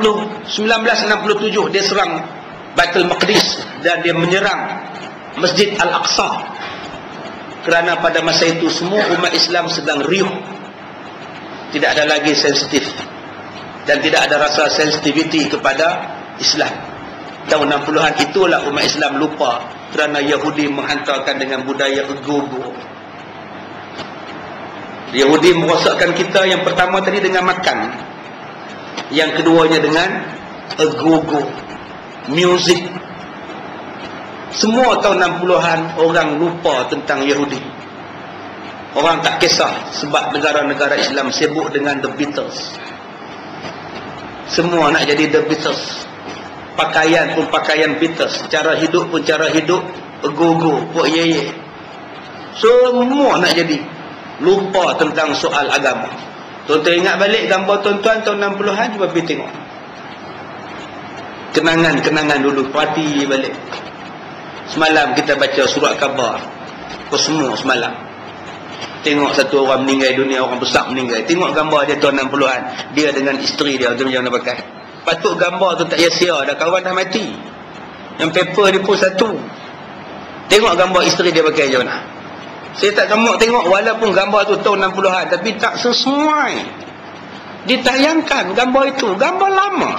1967 dia serang Baitul Maqdis dan dia menyerang Masjid Al-Aqsa? Kerana pada masa itu semua umat Islam sedang riuh, tidak ada lagi sensitif dan tidak ada rasa sensitivity kepada Islam. Tahun 60-an itulah umat Islam lupa kerana Yahudi menghantarkan dengan budaya ego-ego. Yahudi merosakkan kita yang pertama tadi dengan makan, yang keduanya dengan ego-ego, muzik. Semua tahun 60-an orang lupa tentang Yahudi. Orang tak kisah sebab negara-negara Islam sibuk dengan The Beatles. Semua nak jadi The Beatles. Pakaian pun pakaian Beatles, cara hidup pun cara hidup ego-ego, pok ye-ye. Semua nak jadi, lupa tentang soal agama. Tuan-tuan ingat balik gambar tuan-tuan tahun 60-an, cuba pergi tengok. Kenangan-kenangan dulu, parti balik. Semalam kita baca surat khabar, semua semalam. Tengok satu orang meninggal dunia, orang besar meninggal. Tengok gambar dia tahun 60-an, dia dengan isteri dia, macam mana pakai. Patut gambar tu tak sia-sia, dah kawan dah mati. Yang paper dia pun satu. Tengok gambar isteri dia pakai macam mana. Saya tak tengok walaupun gambar tu tahun 60-an, tapi tak sesuai ditayangkan gambar itu. Gambar lama.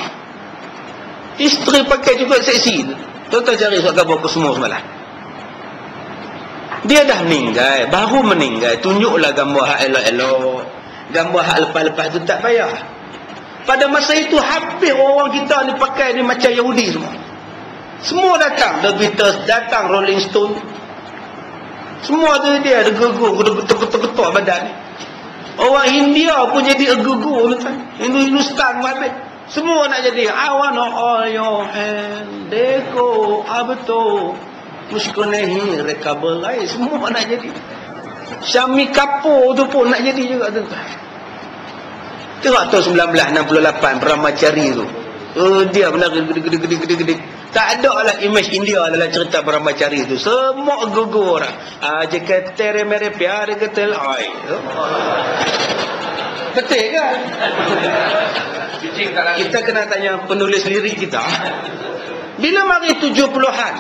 Isteri pakai juga seksi. Tuan-tuan cari surat gambar ke semua semalam. Dia dah meninggal, baru meninggal. Tunjuklah gambar hak elok-elok. Gambar hak lepas-lepas tu tak payah. Pada masa itu hampir orang kita ni pakai ni macam Yahudi semua. Semua datang, The Beatles datang, Rolling Stone. Semua tu dia ada gegur, ketuk-ketuk badan ni. Orang India pun jadi gegur tuan. Hindustan pun habis. Semua nak jadi I wanna all your hand deko abto musko nahi rekabelai, semua nak jadi. Syami Kapoor tu pun nak jadi juga tuan. Tengok tahun 1968 Brahmachari tu. Dia benar gede-gede. Tak ada lah image India dalam cerita Brahmachari tu. Semua gugur orang. Aje ke tere mere pyar ke tel ai. Betul kan? Kita kena tanya penulis lirik kita. Bila mari 70-an,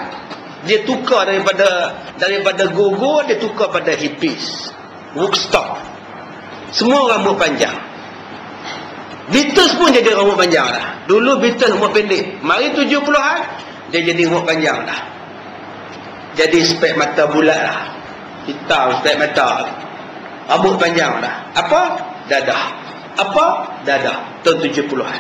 dia tukar daripada gugur, dia tukar pada hippies, Woodstock. Semua rambut panjang. Beatles pun jadi rambut panjang lah. Dulu Beatles rambut pendek. Mari 70-an, dia jadi rambut panjang lah. Jadi spek mata bulat lah. Hitam spek mata. Rambut panjang lah. Apa? Dadah. Apa? Dadah. Tahun 70-an.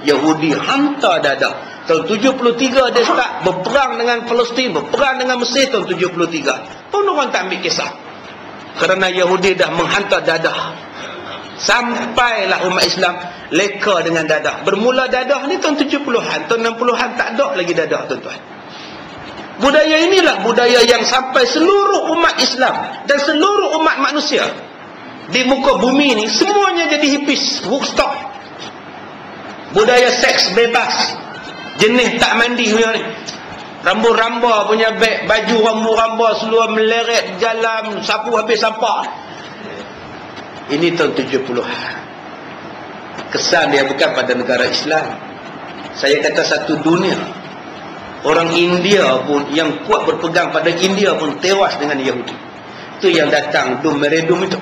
Yahudi hantar dadah. Tahun 73 dia start berperang dengan Palestin, berperang dengan Mesir tahun 73. Pun orang tak ambil kisah. Kerana Yahudi dah menghantar dadah. Sampailah umat Islam leka dengan dadah. Bermula dadah ni tahun 70-an, tahun 60-an tak ada lagi dadah, tuan-tuan. Budaya inilah budaya yang sampai seluruh umat Islam dan seluruh umat manusia di muka bumi ni semuanya jadi hippies, Woodstock. Budaya seks bebas, jenis tak mandi punya ni, rambut-ramba punya beg, baju rambut-ramba seluar meleret jalan, sapu habis sampah. Ini tahun 70-an. Kesan dia bukan pada negara Islam. Saya kata satu dunia. Orang India pun yang kuat berpegang pada India pun tewas dengan Yahudi. Itu yang datang Dum Meredum itu.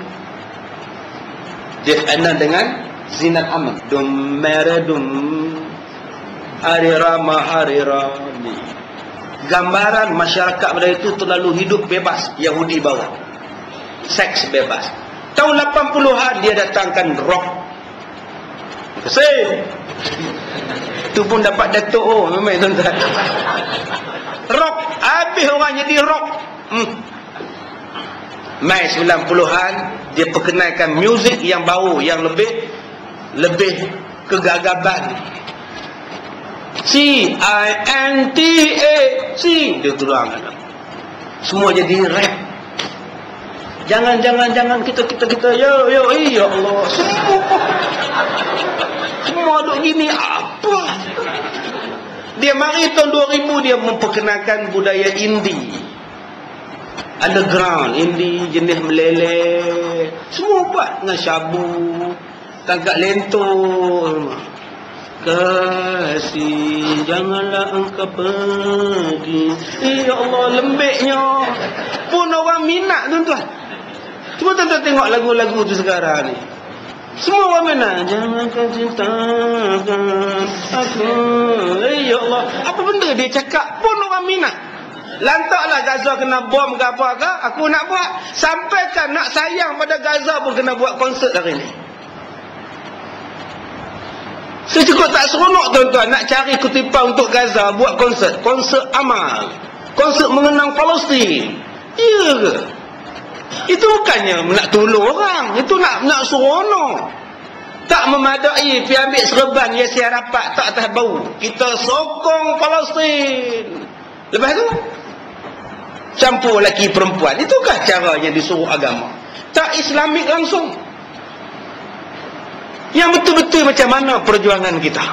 Dia kena dengan Zinat Aman. Dum Meredum Hari Rama Hari Rani. Gambaran masyarakat pada itu terlalu hidup bebas. Yahudi bawa seks bebas. Tahun 80-an dia datangkan rock. Kesih. Itu pun dapat Datuk. Oh, memang tuan-tuan. Rock. Habis orang jadi rock. Mai 90-an dia perkenalkan muzik yang baru, yang lebih kegagaban. C-I-N-T-A C dia terang. Semua jadi rap. Jangan kita ya Allah. Semua duk gini apa? Dia mari tahun 2000 dia memperkenalkan budaya indie. Underground, indie jenis meleleh. Semua buat dengan syabu, tangkap lentor. Kasih janganlah engkau pergi. Ya Allah, lembeknya. Pun orang minat, tuan-tuan. Cuba tuan-tuan tengok lagu-lagu tu sekarang ni. Semua orang mana? Jangan kau cintakan aku. Ya Allah. Apa benda dia cakap pun orang minat. Lantaklah Gaza kena bom ke apa ke, aku nak buat. Sampaikan nak sayang pada Gaza pun kena buat konsert hari ni. Saya cukup tak seronok, tuan-tuan, nak cari kutipan untuk Gaza buat konsert. Konsert amal. Konsert mengenang Palestin. Ya ke? Itu bukannya nak tolong orang. Itu nak seronok. Tak memadai pergi ambil serban Yasir Arafat tak atas bau. Kita sokong Palestin. Lepas tu campur lelaki perempuan. Itukah caranya disuruh agama? Tak Islamik langsung. Yang betul-betul macam mana perjuangan kita.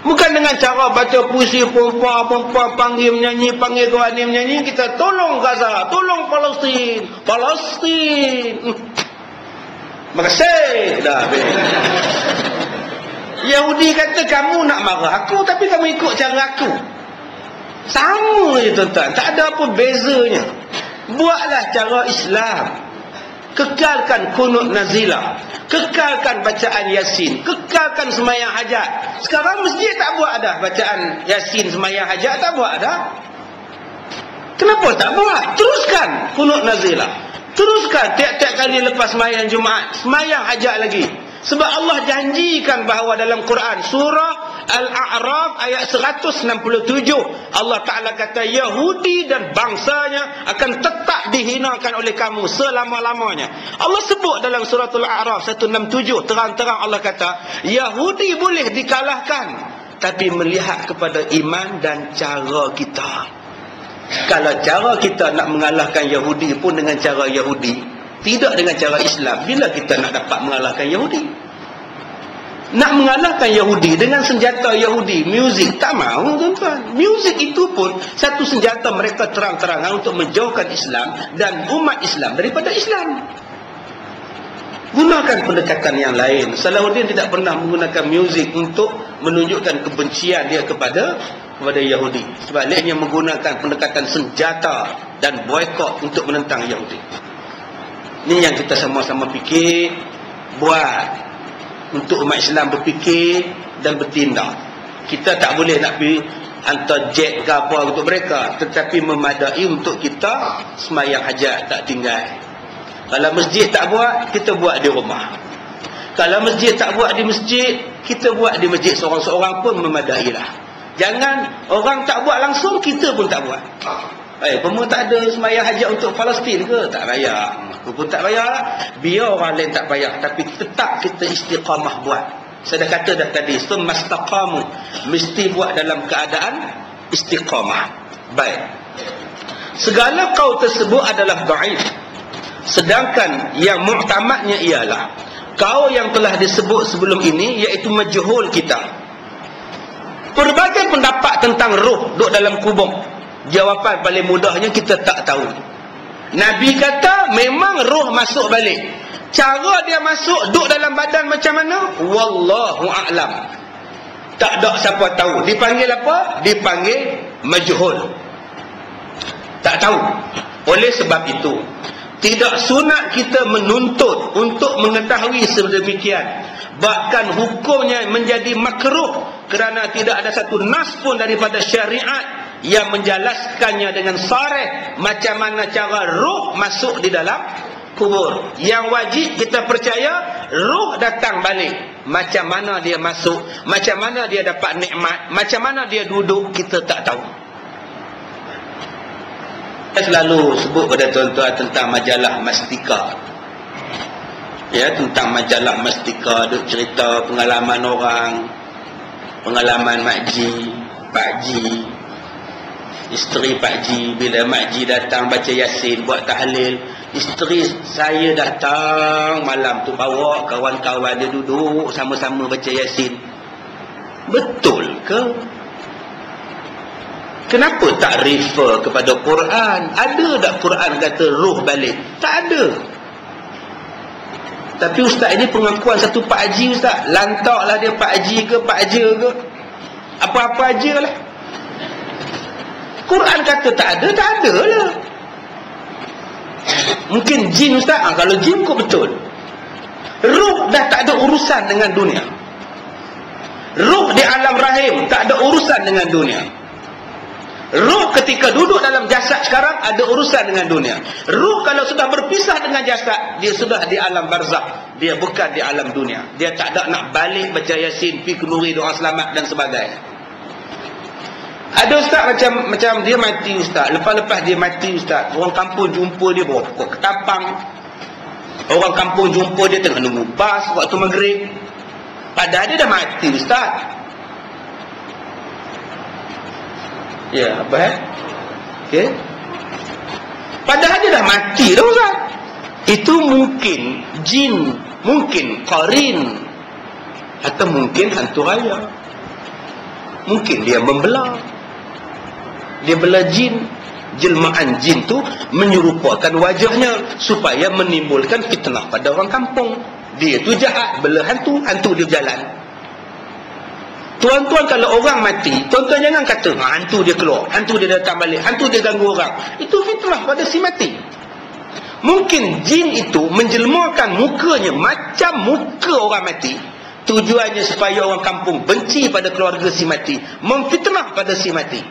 Bukan dengan cara baca puisi perempuan panggil menyanyi, panggil Tuhan ni menyanyi, kita tolong Gaza, tolong Palestin. Makasih dah. Yahudi kata kamu nak marah aku tapi kamu ikut cara aku. Sama je, tuan-tuan, tak ada apa bezanya. Buatlah cara Islam. Kekalkan kunut nazilah, kekalkan bacaan Yasin, kekalkan sembahyang hajat. Sekarang masjid tak buat dah bacaan Yasin, sembahyang hajat tak buat dah. Kenapa tak buat? Teruskan kunut nazilah. Teruskan tiap-tiap kali lepas sembahyang Jumaat, sembahyang hajat lagi. Sebab Allah janjikan bahawa dalam Quran surah Al-A'raf ayat 167 Allah Ta'ala kata Yahudi dan bangsanya akan tetap dihinakan oleh kamu selama-lamanya. Allah sebut dalam surah Al-A'raf 167 terang-terang Allah kata Yahudi boleh dikalahkan tapi melihat kepada iman dan cara kita. Kalau cara kita nak mengalahkan Yahudi pun dengan cara Yahudi, tidak dengan cara Islam, bila kita nak dapat mengalahkan Yahudi? Nak mengalahkan Yahudi dengan senjata Yahudi, muzik, tak mahu, tuan-tuan. Muzik itu pun satu senjata mereka terang-terangan untuk menjauhkan Islam dan umat Islam daripada Islam. Gunakan pendekatan yang lain. Salahuddin tidak pernah menggunakan muzik untuk menunjukkan kebencian dia kepada Yahudi. Sebaliknya menggunakan pendekatan senjata dan boikot untuk menentang Yahudi. Ini yang kita sama-sama fikir, buat untuk umat Islam berfikir dan bertindak. Kita tak boleh nak pergi hantar jet ke apa untuk mereka, tetapi memadai untuk kita sembahyang hajat tak tinggal. Kalau masjid tak buat, kita buat di rumah. Kalau masjid tak buat di masjid, kita buat di masjid seorang-seorang pun memadailah. Jangan orang tak buat langsung, kita pun tak buat. Pemua tak ada sembahyang hajat untuk Palestin ke? Tak payah. Aku pun tak payah. Biar orang lain tak payah, tapi tetap kita istiqamah buat. Saya dah kata dah tadi, mastaqamu, mesti buat dalam keadaan istiqamah. Baik. Segala kau tersebut adalah dhaif. Sedangkan yang muktamadnya ialah kau yang telah disebut sebelum ini, iaitu majhul kita. Pelbagai pendapat tentang roh duduk dalam kubur. Jawapan paling mudahnya, kita tak tahu. Nabi kata memang roh masuk balik. Cara dia masuk duduk dalam badan macam mana? Wallahu a'lam. Tak ada siapa tahu. Dipanggil apa? Dipanggil majhul. Tak tahu. Oleh sebab itu, tidak sunat kita menuntut untuk mengetahui sedemikian. Bahkan hukumnya menjadi makruh kerana tidak ada satu nas pun daripada syariat yang menjelaskannya dengan sarih macam mana cara roh masuk di dalam kubur. Yang wajib kita percaya, roh datang balik. Macam mana dia masuk, macam mana dia dapat nikmat, macam mana dia duduk, kita tak tahu. Saya selalu sebut pada tuan-tuan tentang majalah Mastika. Ya, tentang majalah Mastika, duk cerita pengalaman orang, pengalaman Mak Ji, Pak Ji, isteri Pak Ji. Bila Mak Ji datang baca Yasin, buat tahlil, isteri saya datang malam tu bawa kawan-kawan dia duduk sama-sama baca Yasin. Betul ke? Kenapa tak refer kepada Quran? Ada tak Quran kata roh balik? Tak ada. Tapi ustaz, ini pengakuan satu Pak Haji ustaz. Lantaklah dia Pak Haji ke Pak Haji ke, apa-apa aja lah. Quran kata tak ada, tak ada lah. Mungkin jin ustaz. Kalau jin kok betul. Roh dah tak ada urusan dengan dunia. Roh di alam rahim tak ada urusan dengan dunia. Roh ketika duduk dalam jasad sekarang ada urusan dengan dunia. Roh kalau sudah berpisah dengan jasad, dia sudah di alam barzakh. Dia bukan di alam dunia. Dia tak ada nak balik baca Yasin, pi kenduri doa selamat dan sebagainya. Ada ustaz macam dia mati ustaz. Lepas-lepas dia mati ustaz, orang kampung jumpa dia bawa pokok ketapang. Orang kampung jumpa dia tengah nunggu bas waktu maghrib. Padahal dia dah mati ustaz. Ya, apa okey. Padahal dia dah mati dah ustaz. Itu mungkin jin, mungkin qarin, atau mungkin hantu raya. Mungkin dia membelah. Dia belah jin. Jelmaan jin tu menyerupakan wajahnya supaya menimbulkan fitnah pada orang kampung. Dia tu jahat, belah hantu, hantu dia berjalan. Tuan-tuan, kalau orang mati, tuan-tuan jangan kata hantu dia keluar, hantu dia datang balik, hantu dia ganggu orang. Itu fitnah pada si mati. Mungkin jin itu menjelmakan mukanya macam muka orang mati. Tujuannya supaya orang kampung benci pada keluarga si mati, memfitnah pada si mati.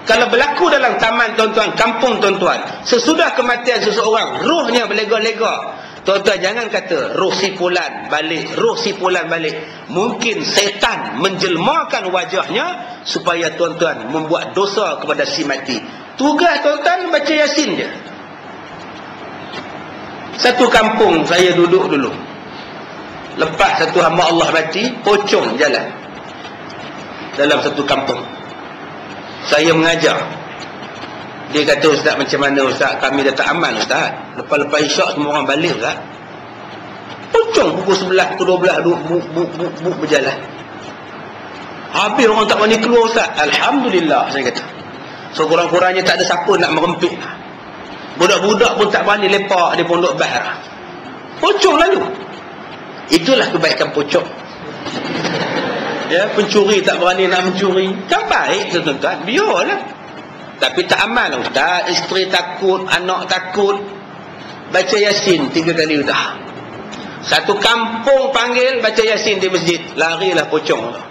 Kalau berlaku dalam taman tuan-tuan, kampung tuan-tuan, sesudah kematian seseorang, rohnya berlega-lega, tuan-tuan jangan kata roh si fulan balik, roh si fulan balik. Mungkin setan menjelmakan wajahnya supaya tuan-tuan membuat dosa kepada si mati. Tugas tuan-tuan baca Yasin je. Satu kampung saya duduk dulu. Lepas satu hamba Allah mati, pocong jalan dalam satu kampung. Saya mengajar. Dia kata, ustaz macam mana ustaz, kami dah tak aman ustaz. Lepas-lepas isyak semua orang balik ustaz. Pocong pukul 11, pukul 12 buk berjalan. Habis orang tak berani keluar ustaz. Alhamdulillah saya kata. So kurang-kurangnya tak ada siapa nak merempit. Budak-budak pun tak berani lepak di pondok bahar. Pocong lalu. Itulah kebaikan pocong. Ya, pencuri tak berani nak mencuri. Kan baik tuan-tuan, biarlah. Tapi tak aman ustaz. Isteri takut, anak takut. Baca Yasin 3 kali dah. Satu kampung panggil baca Yasin di masjid, larilah pocong tu.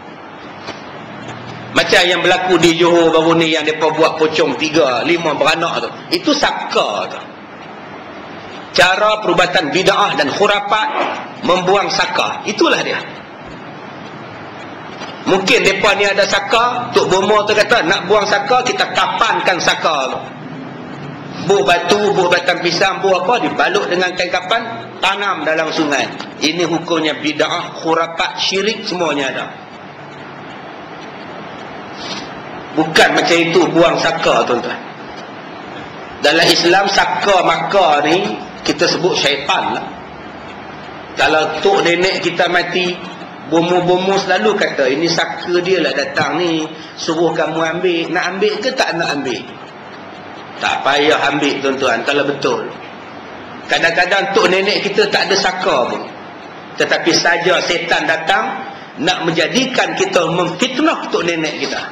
Macam yang berlaku di Johor baru ni, yang mereka buat pocong 3, 5 beranak tu. Itu saka tu. Cara perubatan bid'ah dan khurafat, membuang saka. Itulah dia. Mungkin mereka ni ada saka, Tok Bomo tu kata nak buang saka, kita kapankan saka tu. Buh batu, buh batang pisang, buh apa, dibalut dengan kain kapan, tanam dalam sungai. Ini hukumnya bid'ah, khurafat, syirik, semuanya ada. Bukan macam itu buang saka, tuan-tuan. Dalam Islam, saka maka ni kita sebut syaitan lah. Kalau tok nenek kita mati, bomo-bomo selalu kata, ini saka dia lah datang ni, suruh kamu ambil. Nak ambil ke tak nak ambil? Tak payah ambil, tuan-tuan, kalau betul. Kadang-kadang tok nenek kita tak ada saka pun, tetapi saja setan datang nak menjadikan kita memfitnah tok nenek kita.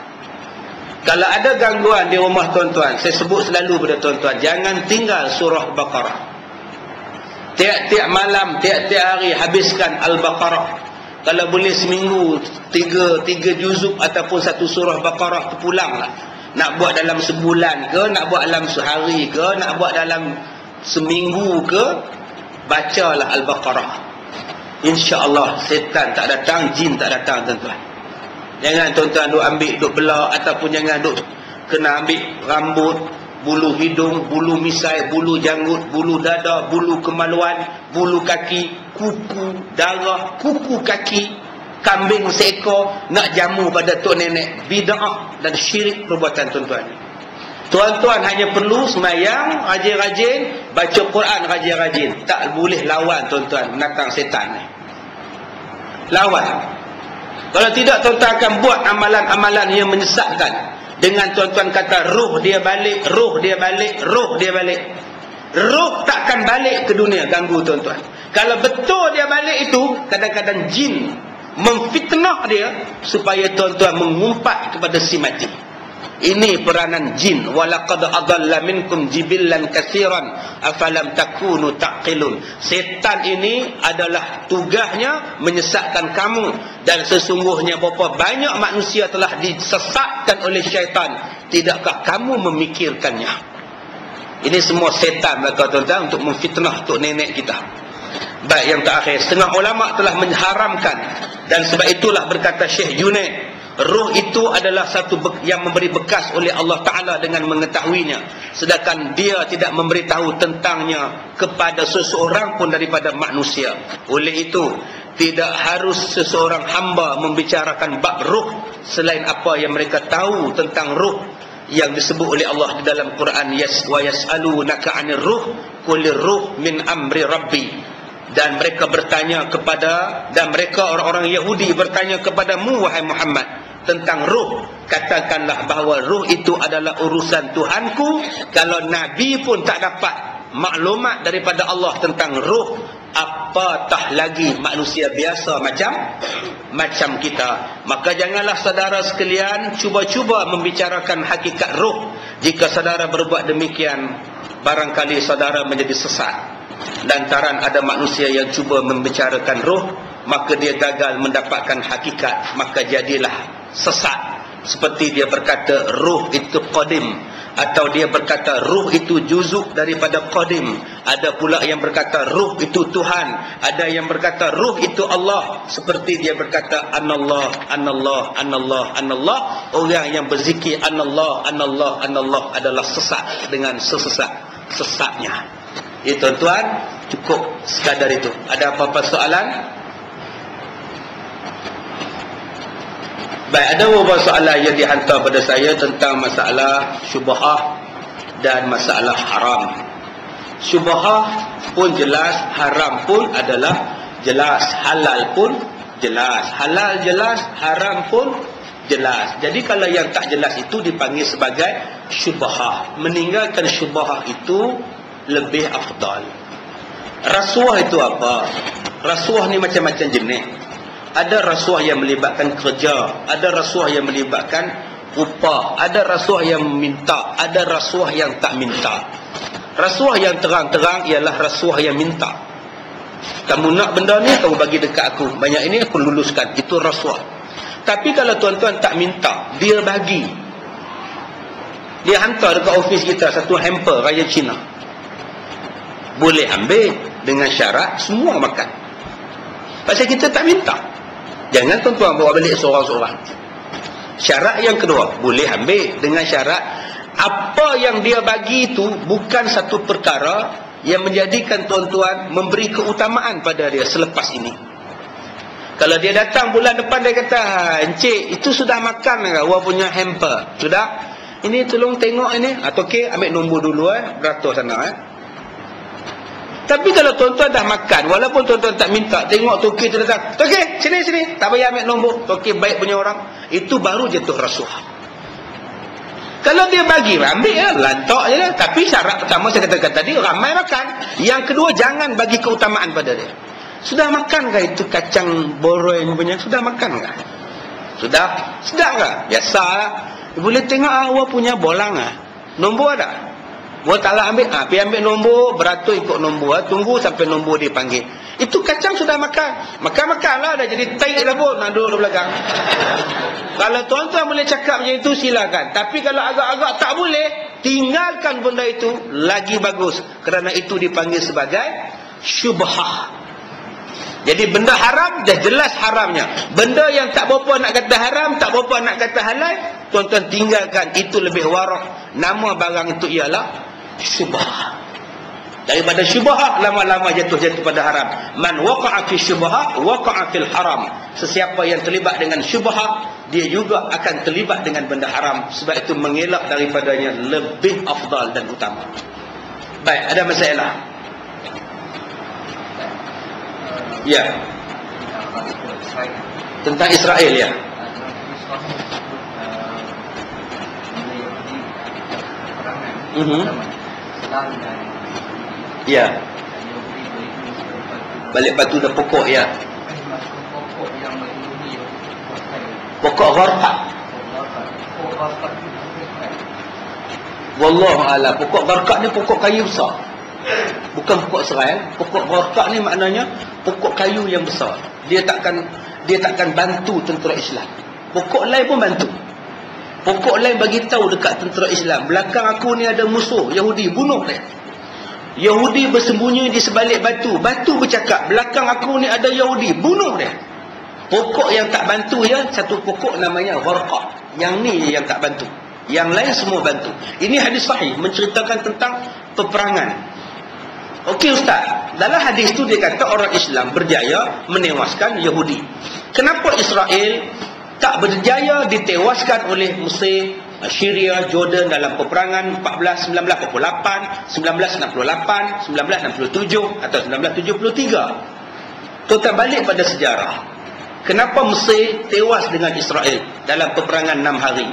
Kalau ada gangguan di rumah tuan-tuan, saya sebut selalu pada tuan-tuan, jangan tinggal surah Baqarah. Tiap-tiap malam, tiap-tiap hari habiskan Al-Baqarah. Kalau boleh seminggu tiga juzuk ataupun satu surah Baqarah terpulanglah. Nak buat dalam sebulan ke, nak buat dalam sehari ke, nak buat dalam seminggu ke, bacalah Al-Baqarah. InsyaAllah setan tak datang, jin tak datang, tuan-tuan. Jangan tuan-tuan duk ambil, duk belak, ataupun jangan duk kena ambil rambut, bulu hidung, bulu misai, bulu janggut, bulu dada, bulu kemaluan, bulu kaki, kuku, darah, kuku kaki, kambing seekor, nak jamu pada tok nenek. Bid'ah dan syirik perbuatan tuan-tuan. Tuan-tuan hanya perlu semayang rajin-rajin, baca Quran rajin-rajin. Tak boleh lawan tuan-tuan menentang setan ni. Lawan. Kalau tidak, tuan-tuan akan buat amalan-amalan yang menyesatkan. Dengan tuan-tuan kata roh dia balik, roh dia balik, roh dia balik. Roh takkan balik ke dunia ganggu tuan-tuan. Kalau betul dia balik itu, kadang-kadang jin memfitnah dia supaya tuan-tuan mengumpat kepada si mati. Ini peranan jin. Walaqad adalla minkum jibillan katsiran afalam takunu taqilun. Setan ini adalah tugasnya menyesatkan kamu, dan sesungguhnya berapa banyak manusia telah disesatkan oleh syaitan. Tidakkah kamu memikirkannya? Ini semua setan maka tuan-tuan untuk memfitnah tok nenek kita. Baik, yang terakhir, setengah ulama telah mengharamkan, dan sebab itulah berkata Syekh Junaid, roh itu adalah satu yang memberi bekas oleh Allah Ta'ala dengan mengetahuinya, sedangkan dia tidak memberitahu tentangnya kepada seseorang pun daripada manusia. Oleh itu, tidak harus seseorang hamba membicarakan bab roh selain apa yang mereka tahu tentang roh yang disebut oleh Allah di dalam Quran, wa yas'alunaka 'anir ruh qulir ruh min amri rabbi. Dan mereka bertanya kepada, dan mereka orang-orang Yahudi bertanya kepadamu wahai Muhammad tentang ruh. Katakanlah bahawa ruh itu adalah urusan Tuhanku. Kalau Nabi pun tak dapat maklumat daripada Allah tentang ruh, apatah lagi manusia biasa macam kita. Maka janganlah saudara sekalian cuba-cuba membicarakan hakikat ruh. Jika saudara berbuat demikian, barangkali saudara menjadi sesat. Lantaran ada manusia yang cuba membicarakan ruh, maka dia gagal mendapatkan hakikat, maka jadilah sesat. Seperti dia berkata ruh itu qadim, atau dia berkata ruh itu juzuk daripada qadim. Ada pula yang berkata ruh itu Tuhan, ada yang berkata ruh itu Allah. Seperti dia berkata anallah, anallah, anallah, anallah. Orang yang berzikir anallah, anallah, anallah adalah sesat dengan sesat-sesatnya. Ya tuan-tuan, cukup sekadar itu. Ada apa-apa soalan? Baik, ada beberapa soalan yang dihantar pada saya tentang masalah syubhah dan masalah haram. Syubhah pun jelas, haram pun adalah jelas, halal pun jelas. Halal jelas, haram pun jelas. Jadi kalau yang tak jelas itu dipanggil sebagai syubhah. Meninggalkan syubhah itu lebih afdal. Rasuah itu apa? Rasuah ni macam-macam jenis. Ada rasuah yang melibatkan kerja, ada rasuah yang melibatkan upah, ada rasuah yang minta, ada rasuah yang tak minta. Rasuah yang terang-terang ialah rasuah yang minta. Kamu nak benda ni, kamu bagi dekat aku, banyak ini aku luluskan. Itu rasuah. Tapi kalau tuan-tuan tak minta, dia bagi, dia hantar dekat ofis kita satu hamper raya Cina, boleh ambil dengan syarat semua makan. Pasal kita tak minta. Jangan tuan-tuan bawa balik seorang-seorang. Syarat yang kedua, boleh ambil dengan syarat apa yang dia bagi itu bukan satu perkara yang menjadikan tuan-tuan memberi keutamaan pada dia selepas ini. Kalau dia datang bulan depan, dia kata, encik, itu sudah makan ke? Awak punya hamper. Sudah? Ini tolong tengok ini. Atau okey, ambil nombor dulu beratur sana. Tapi kalau tuan-tuan dah makan, walaupun tuan-tuan tak minta, tengok Toki tu datang. Toki, sini. Tak payah ambil nombor. Toki baik punya orang. Itu baru jatuh rasuah. Kalau dia bagi, ambil ya, lantak je lah. Tapi syarat pertama saya katakan tadi, ramai makan. Yang kedua, jangan bagi keutamaan pada dia. Sudah makankah itu kacang boreng punya? Sudah makankah? Sudah? Sedap kah? Biasa lah. Boleh tengok awak punya bolang lah. Nombor ada? Buat taklah ambil. Pergi ambil nombor, beratur ikut nombor. Tunggu sampai nombor dipanggil. Itu kacang sudah makan. Makan-makanlah, dah jadi taik dah pun. Nak duduk di belakang. Kalau tuan-tuan boleh cakap macam itu, silakan. Tapi kalau agak-agak tak boleh, tinggalkan benda itu, lagi bagus. Kerana itu dipanggil sebagai syubhah. Jadi benda haram, dah jelas haramnya. Benda yang tak berapa nak kata haram, tak berapa nak kata halal, tuan-tuan tinggalkan. Itu lebih warak. Nama barang itu ialah syubhah. Daripada syubhah, lama-lama jatuh pada haram. Man waqa'a fi syubhah, waqa'a fil haram. Sesiapa yang terlibat dengan syubhah, dia juga akan terlibat dengan benda haram. Sebab itu mengelak daripadanya lebih afdal dan utama. Baik, ada masalah? Ya. Tentang Israel, ya. Ya. Balik batu dan pokok, ya. Pokok gharqad. Wallahualam. Pokok gharqad ni pokok kayu besar. Bukan pokok serai. Pokok gharqad ni maknanya pokok kayu yang besar. Dia takkan bantu tentera Islam. Pokok lain pun bantu. Pokok lain bagi tahu dekat tentera Islam, belakang aku ni ada musuh Yahudi, bunuh dia. Yahudi bersembunyi di sebalik batu. Batu bercakap, belakang aku ni ada Yahudi, bunuh dia. Pokok yang tak bantu ya, satu pokok namanya gharqad. Yang ni yang tak bantu. Yang lain semua bantu. Ini hadis sahih menceritakan tentang peperangan. Okey Ustaz, dalam hadis tu dia kata orang Islam berjaya menewaskan Yahudi. Kenapa Israel tak berjaya ditewaskan oleh Mesir, Syria, Jordan dalam peperangan 1948, 1968, 1967 atau 1973? Kita balik pada sejarah. Kenapa Mesir tewas dengan Israel dalam peperangan 6 hari?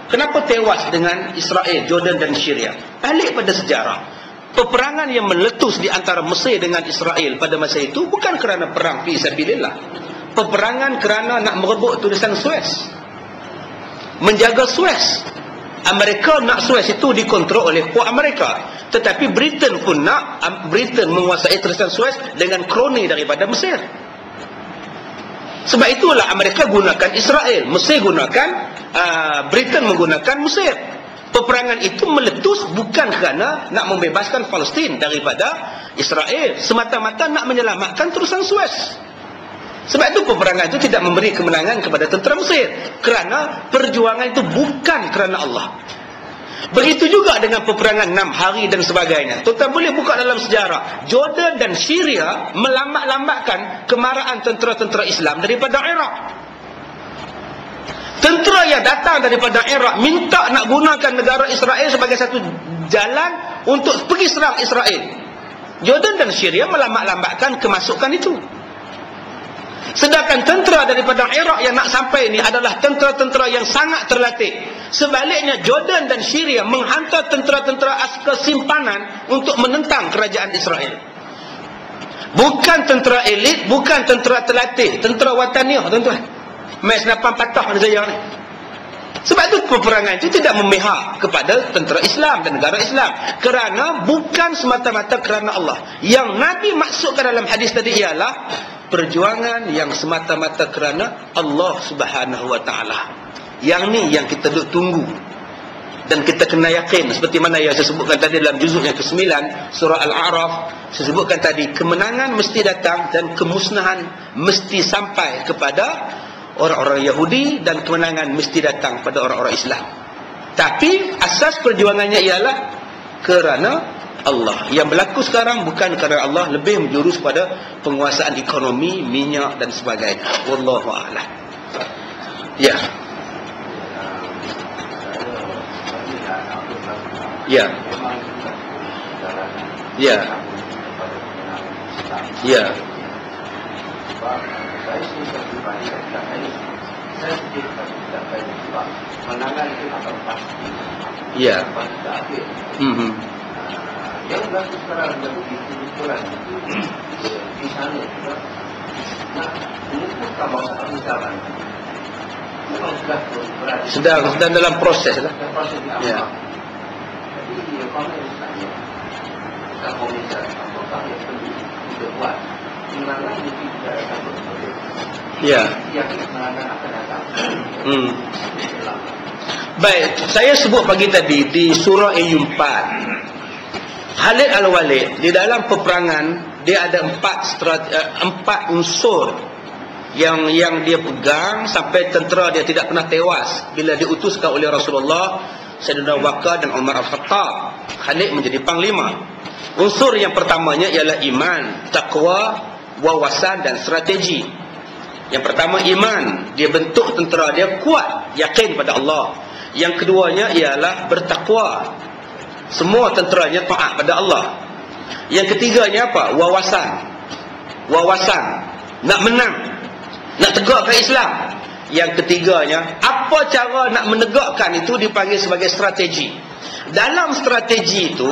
Kenapa tewas dengan Israel, Jordan dan Syria? Balik pada sejarah. Peperangan yang meletus di antara Mesir dengan Israel pada masa itu bukan kerana perang fi sabilillah. Peperangan kerana nak merebut tulisan Suez. Menjaga Suez. Amerika nak Suez itu dikontrol oleh Port Amerika. Tetapi Britain pun nak Britain menguasai tulisan Suez dengan kroni daripada Mesir. Sebab itulah Amerika gunakan Israel, Mesir gunakan Britain menggunakan Mesir. Peperangan itu meletus bukan kerana nak membebaskan Palestin daripada Israel, semata-mata nak menyelamatkan terusan Suez. Sebab itu peperangan itu tidak memberi kemenangan kepada tentera Mesir, kerana perjuangan itu bukan kerana Allah. Begitu juga dengan peperangan 6 hari dan sebagainya. Tuan-tuan boleh buka dalam sejarah, Jordan dan Syria melambat-lambatkan kemarahan tentera-tentera Islam daripada Iraq. Tentera yang datang daripada Iraq minta nak gunakan negara Israel sebagai satu jalan untuk pergi serang Israel. Jordan dan Syria melambat-lambatkan kemasukan itu. Sedangkan tentera daripada Iraq yang nak sampai ini adalah tentera-tentera yang sangat terlatih. Sebaliknya Jordan dan Syria menghantar tentera-tentera askar simpanan untuk menentang kerajaan Israel. Bukan tentera elit, bukan tentera terlatih, tentera wataniah, tuan-tuan. Mai senapan patah pada saya ni. Sebab itu peperangan itu tidak memihak kepada tentera Islam dan negara Islam, kerana bukan semata-mata kerana Allah. Yang Nabi maksudkan dalam hadis tadi ialah perjuangan yang semata-mata kerana Allah Subhanahu wa taala. Yang ni yang kita duk tunggu. Dan kita kena yakin seperti mana yang saya sebutkan tadi dalam juzuk yang ke-9 surah Al-A'raf, saya sebutkan tadi, kemenangan mesti datang dan kemusnahan mesti sampai kepada orang-orang Yahudi, dan kemenangan mesti datang pada orang-orang Islam. Tapi asas perjuangannya ialah kerana Allah. Yang berlaku sekarang bukan kerana Allah, lebih menjurus pada penguasaan ekonomi, minyak dan sebagainya. Wallahu a'lam. Ya. Ya. Ya. Ya. Ya. Yang berlaku sekarang dan begitu-begitulah di sana juga nak mengumpulkan bangsa Islam memang sudah berada sedang dalam proses lah. Proses di awal. Ya. Jadi kalau misalnya kita komentar apakah yang perlu kita buat kemenangan mungkin tidak akan berlaku. Ya. Yakin kemenangan akan datang. Baik, saya sebut pagi tadi di surah Ayyub 4. Khalid Al-Walid di dalam peperangan dia ada empat unsur yang dia pegang sampai tentera dia tidak pernah tewas bila diutuskan oleh Rasulullah, Sayyidina Abu Bakar dan Umar Al-Khattab. Khalid menjadi panglima. Unsur yang pertamanya ialah iman, takwa, wawasan dan strategi. Yang pertama iman, dia bentuk tentera dia kuat, yakin pada Allah. Yang keduanya ialah bertakwa, semua tenteranya taat pada Allah. Yang ketiganya apa? Wawasan, nak menang, nak tegakkan Islam. Yang ketiganya, apa cara nak menegakkan itu dipanggil sebagai strategi. Dalam strategi itu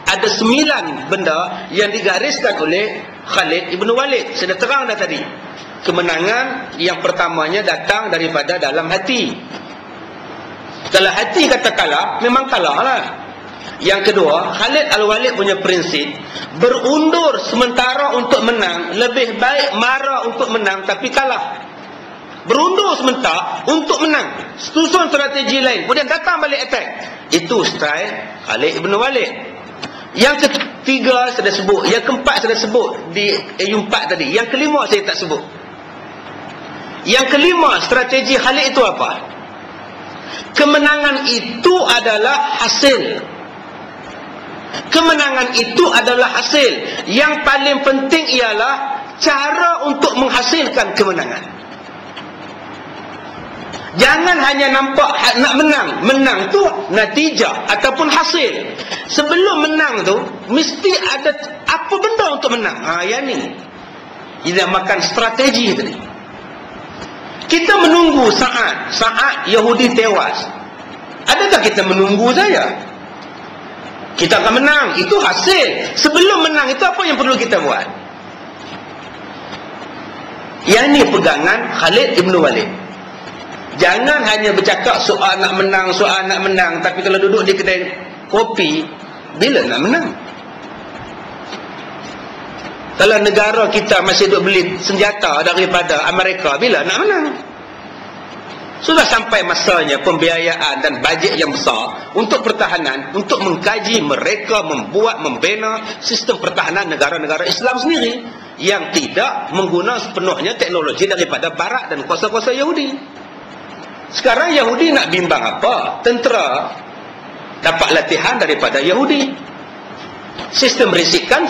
ada 9 benda yang digariskan oleh Khalid Ibn Walid. Saya dah terang dah tadi. Kemenangan yang pertamanya datang daripada dalam hati. Kalau hati kata kalah, memang kalah lah. Yang kedua, Khalid Al-Walid punya prinsip, berundur sementara untuk menang, lebih baik marah untuk menang tapi kalah. Berundur sementara untuk menang, susun strategi lain, kemudian datang balik attack. Itu style Khalid Ibn Walid. Yang ketiga saya dah sebut, yang keempat saya dah sebut di Ayyub 4 tadi. Yang kelima saya tak sebut. Yang kelima, strategi Khalid itu apa? Kemenangan itu adalah hasil. Kemenangan itu adalah hasil. Yang paling penting ialah cara untuk menghasilkan kemenangan. Jangan hanya nampak nak menang. Menang tu natijah ataupun hasil. Sebelum menang tu mesti ada apa benda untuk menang. Yang ni dia makan strategi tadi. Kita menunggu saat Yahudi tewas. Adakah kita menunggu saja? Kita akan menang, itu hasil. Sebelum menang itu apa yang perlu kita buat? Yang ni pegangan Khalid Ibn Walid. Jangan hanya bercakap soal nak menang, tapi kalau duduk di kedai kopi, bila nak menang? Kalau negara kita masih duk beli senjata daripada Amerika, bila nak menang? Sudah sampai masanya pembiayaan dan bajet yang besar untuk pertahanan, untuk mengkaji mereka membina sistem pertahanan negara-negara Islam sendiri yang tidak menggunakan sepenuhnya teknologi daripada Barat dan kuasa-kuasa Yahudi. Sekarang Yahudi nak bimbang apa? Tentera dapat latihan daripada Yahudi. Sistem risikan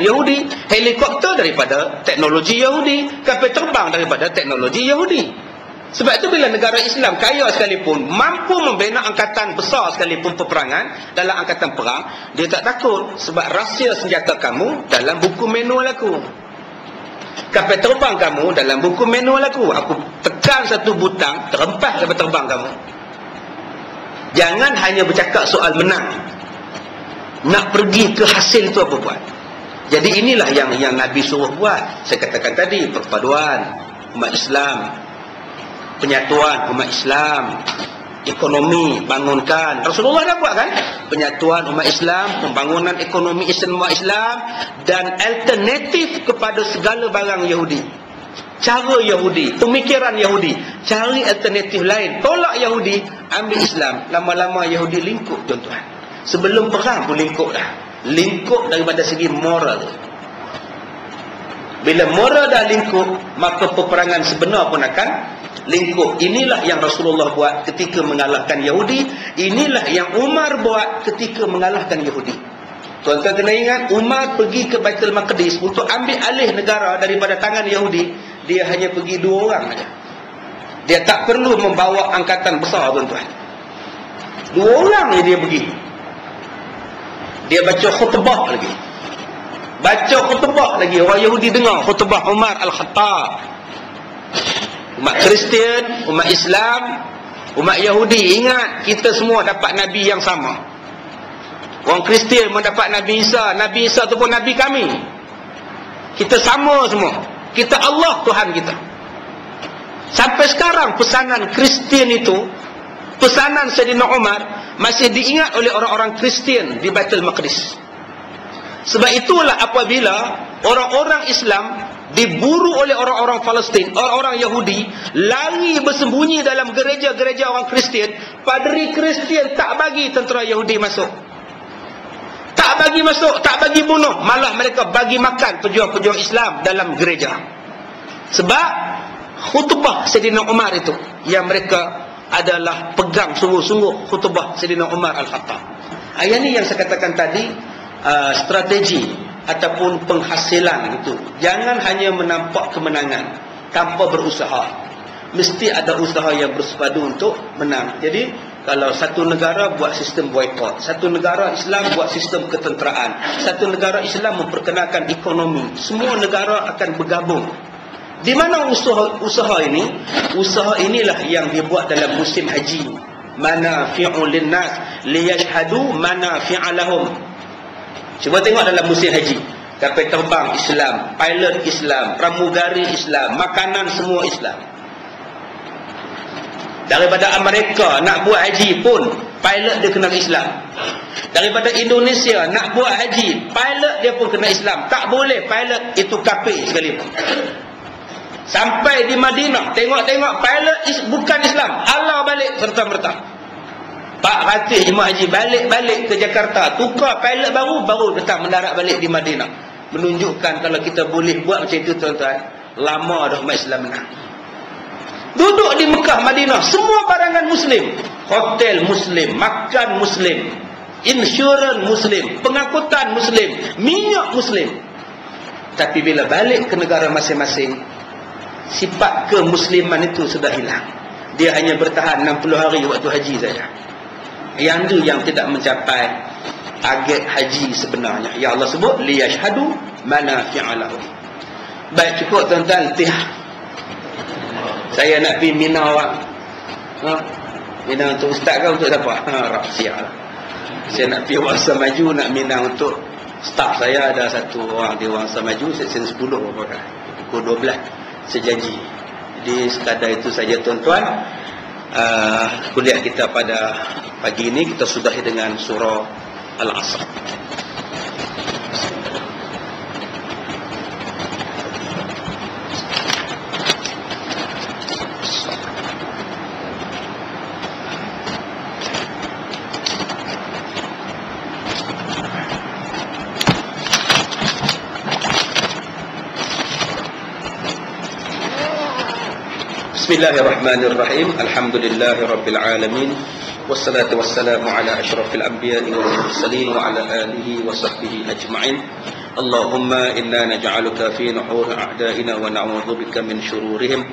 Yahudi. Helikopter daripada teknologi Yahudi. Kapal terbang daripada teknologi Yahudi. Sebab itu bila negara Islam kaya sekalipun, mampu membina angkatan besar sekalipun peperangan, dalam angkatan perang, dia tak takut. Sebab rahsia senjata kamu dalam buku manual aku. Kapal terbang kamu dalam buku manual aku. Aku tekan satu butang, terempas kapal terbang kamu. Jangan hanya bercakap soal menang. Nak pergi ke hasil itu apa buat. Jadi inilah yang Nabi suruh buat. Saya katakan tadi, perpaduan umat Islam, penyatuan umat Islam, ekonomi bangunkan. Rasulullah dah buat kan? Penyatuan umat Islam, pembangunan ekonomi Islam umat Islam, dan alternatif kepada segala barang Yahudi. cara Yahudi, pemikiran Yahudi, cari alternatif lain, tolak Yahudi, ambil Islam. Lama-lama Yahudi lingkup, tuan-tuan. Sebelum perang pun lingkup dah. Lingkup daripada segi moral. Bila moral dah lingkup, maka peperangan sebenar pun akan lingkup. Inilah yang Rasulullah buat ketika mengalahkan Yahudi. Inilah yang Umar buat ketika mengalahkan Yahudi. Tuan-tuan kena ingat, Umar pergi ke Baitul Maqdis untuk ambil alih negara daripada tangan Yahudi. Dia hanya pergi 2 orang saja. Dia tak perlu membawa angkatan besar, tuan-tuan. 2 orang je dia pergi. Dia baca khutbah lagi. Baca khutbah lagi. Orang Yahudi dengar khutbah Umar Al-Khattab. Umat Kristian, umat Islam, umat Yahudi, ingat, kita semua dapat Nabi yang sama. Orang Kristian mendapat Nabi Isa. Nabi Isa tu pun Nabi kami. Kita sama semua. Kita Allah Tuhan kita. Sampai sekarang pesanan Kristian itu, pesanan Sayyidina Umar masih diingat oleh orang-orang Kristian di Baitul Maqdis. Sebab itulah apabila orang-orang Islam diburu oleh orang-orang Palestin, orang-orang Yahudi, lari bersembunyi dalam gereja-gereja orang Kristian, padri Kristian tak bagi tentera Yahudi masuk. Tak bagi masuk, tak bagi bunuh, malah mereka bagi makan pejuang-pejuang Islam dalam gereja. Sebab khutbah Sayyidina Umar itu yang mereka adalah pegang sungguh-sungguh khutbah Sayyidina Umar Al-Khattab. Ayat ni yang saya katakan tadi, strategi ataupun penghasilan itu. Jangan hanya menampak kemenangan tanpa berusaha. Mesti ada usaha yang bersepadu untuk menang. Jadi kalau satu negara buat sistem boikot, satu negara Islam buat sistem ketenteraan, satu negara Islam memperkenalkan ekonomi, semua negara akan bergabung. Di mana usaha ini? Usaha inilah yang dibuat dalam musim haji. Manafi'un linnas liyashhadu manafi'a lahum. Cuba tengok dalam musim haji. Kapal terbang Islam, pilot Islam, pramugari Islam, makanan semua Islam. Daripada Amerika nak buat haji pun pilot dia kena Islam. Daripada Indonesia nak buat haji, pilot dia pun kena Islam. Tak boleh pilot itu kafir sekalipun. Sampai di Madinah, tengok-tengok pilot bukan Islam, halau balik serta-merta. Pak Ratih jemaah haji balik-balik ke Jakarta, tukar pilot baru datang mendarat balik di Madinah. Menunjukkan kalau kita boleh buat macam itu, tuan-tuan, lama dah umat Islam menang. Duduk di Mekah, Madinah, semua barangan Muslim. Hotel Muslim, makan Muslim, insurans Muslim, pengangkutan Muslim, minyak Muslim. Tapi bila balik ke negara masing-masing, sifat kemusliman itu sudah hilang. Dia hanya bertahan 60 hari waktu haji saja. Yang itu yang tidak mencapai target haji sebenarnya. Ya Allah sebut, liyashhadu manafi'a lahum. Baik, cukup tuan-tuan, letih. Saya nak pergi Mina awak. Mina untuk ustaz ke untuk siapa? Rahsia lah. Saya nak pergi Wangsa Maju, nak Mina untuk staf saya. Ada satu orang di Wangsa Maju, seksyen 10 apakah? Pukul 12 sejanji. Jadi sekadar itu saja, tuan-tuan. Kuliah kita pada pagi ini kita sudahi dengan surah Al-Asr. Bismillahirrahmanirrahim. Alhamdulillahirabbil alamin. Wassalatu wassalamu ala asyrafil anbiya'i wal mursalin wa ala alihi wa sahbihi ajma'in. Allahumma inna naj'aluka fi nuhur a'da'ina wa na'udzubika min syururihim.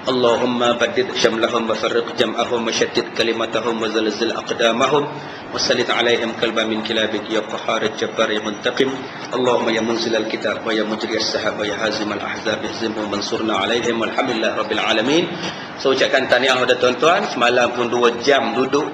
Allahumma baddid syamlahum wa farriq jam'ahum wa shaddid kalimatahum wa zalzil aqdamahum wa sallit 'alaihim kalban min kilabik ya qahhar jabbar ya muntaqim. Allahumma ya munzilal kitab wa ya mujriyas sahab wa ya hazimal ahzab ihzimhum mansurna 'alaihim walhamdulillahi rabbil alamin. Saya ucapkan tahniah kepada tuan-tuan. Semalam pun 2 jam duduk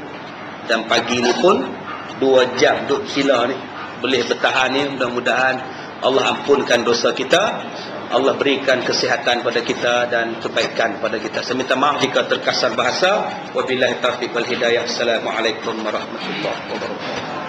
dan pagi ni pun 2 jam duduk sila ni. Boleh bertahan ni, mudah-mudahan Allah ampunkan dosa kita, Allah berikan kesihatan pada kita dan kebaikan pada kita. Saya minta maaf jika terkasar bahasa. Wabillahi taufiq wal hidayah. Assalamualaikum warahmatullahi wabarakatuh.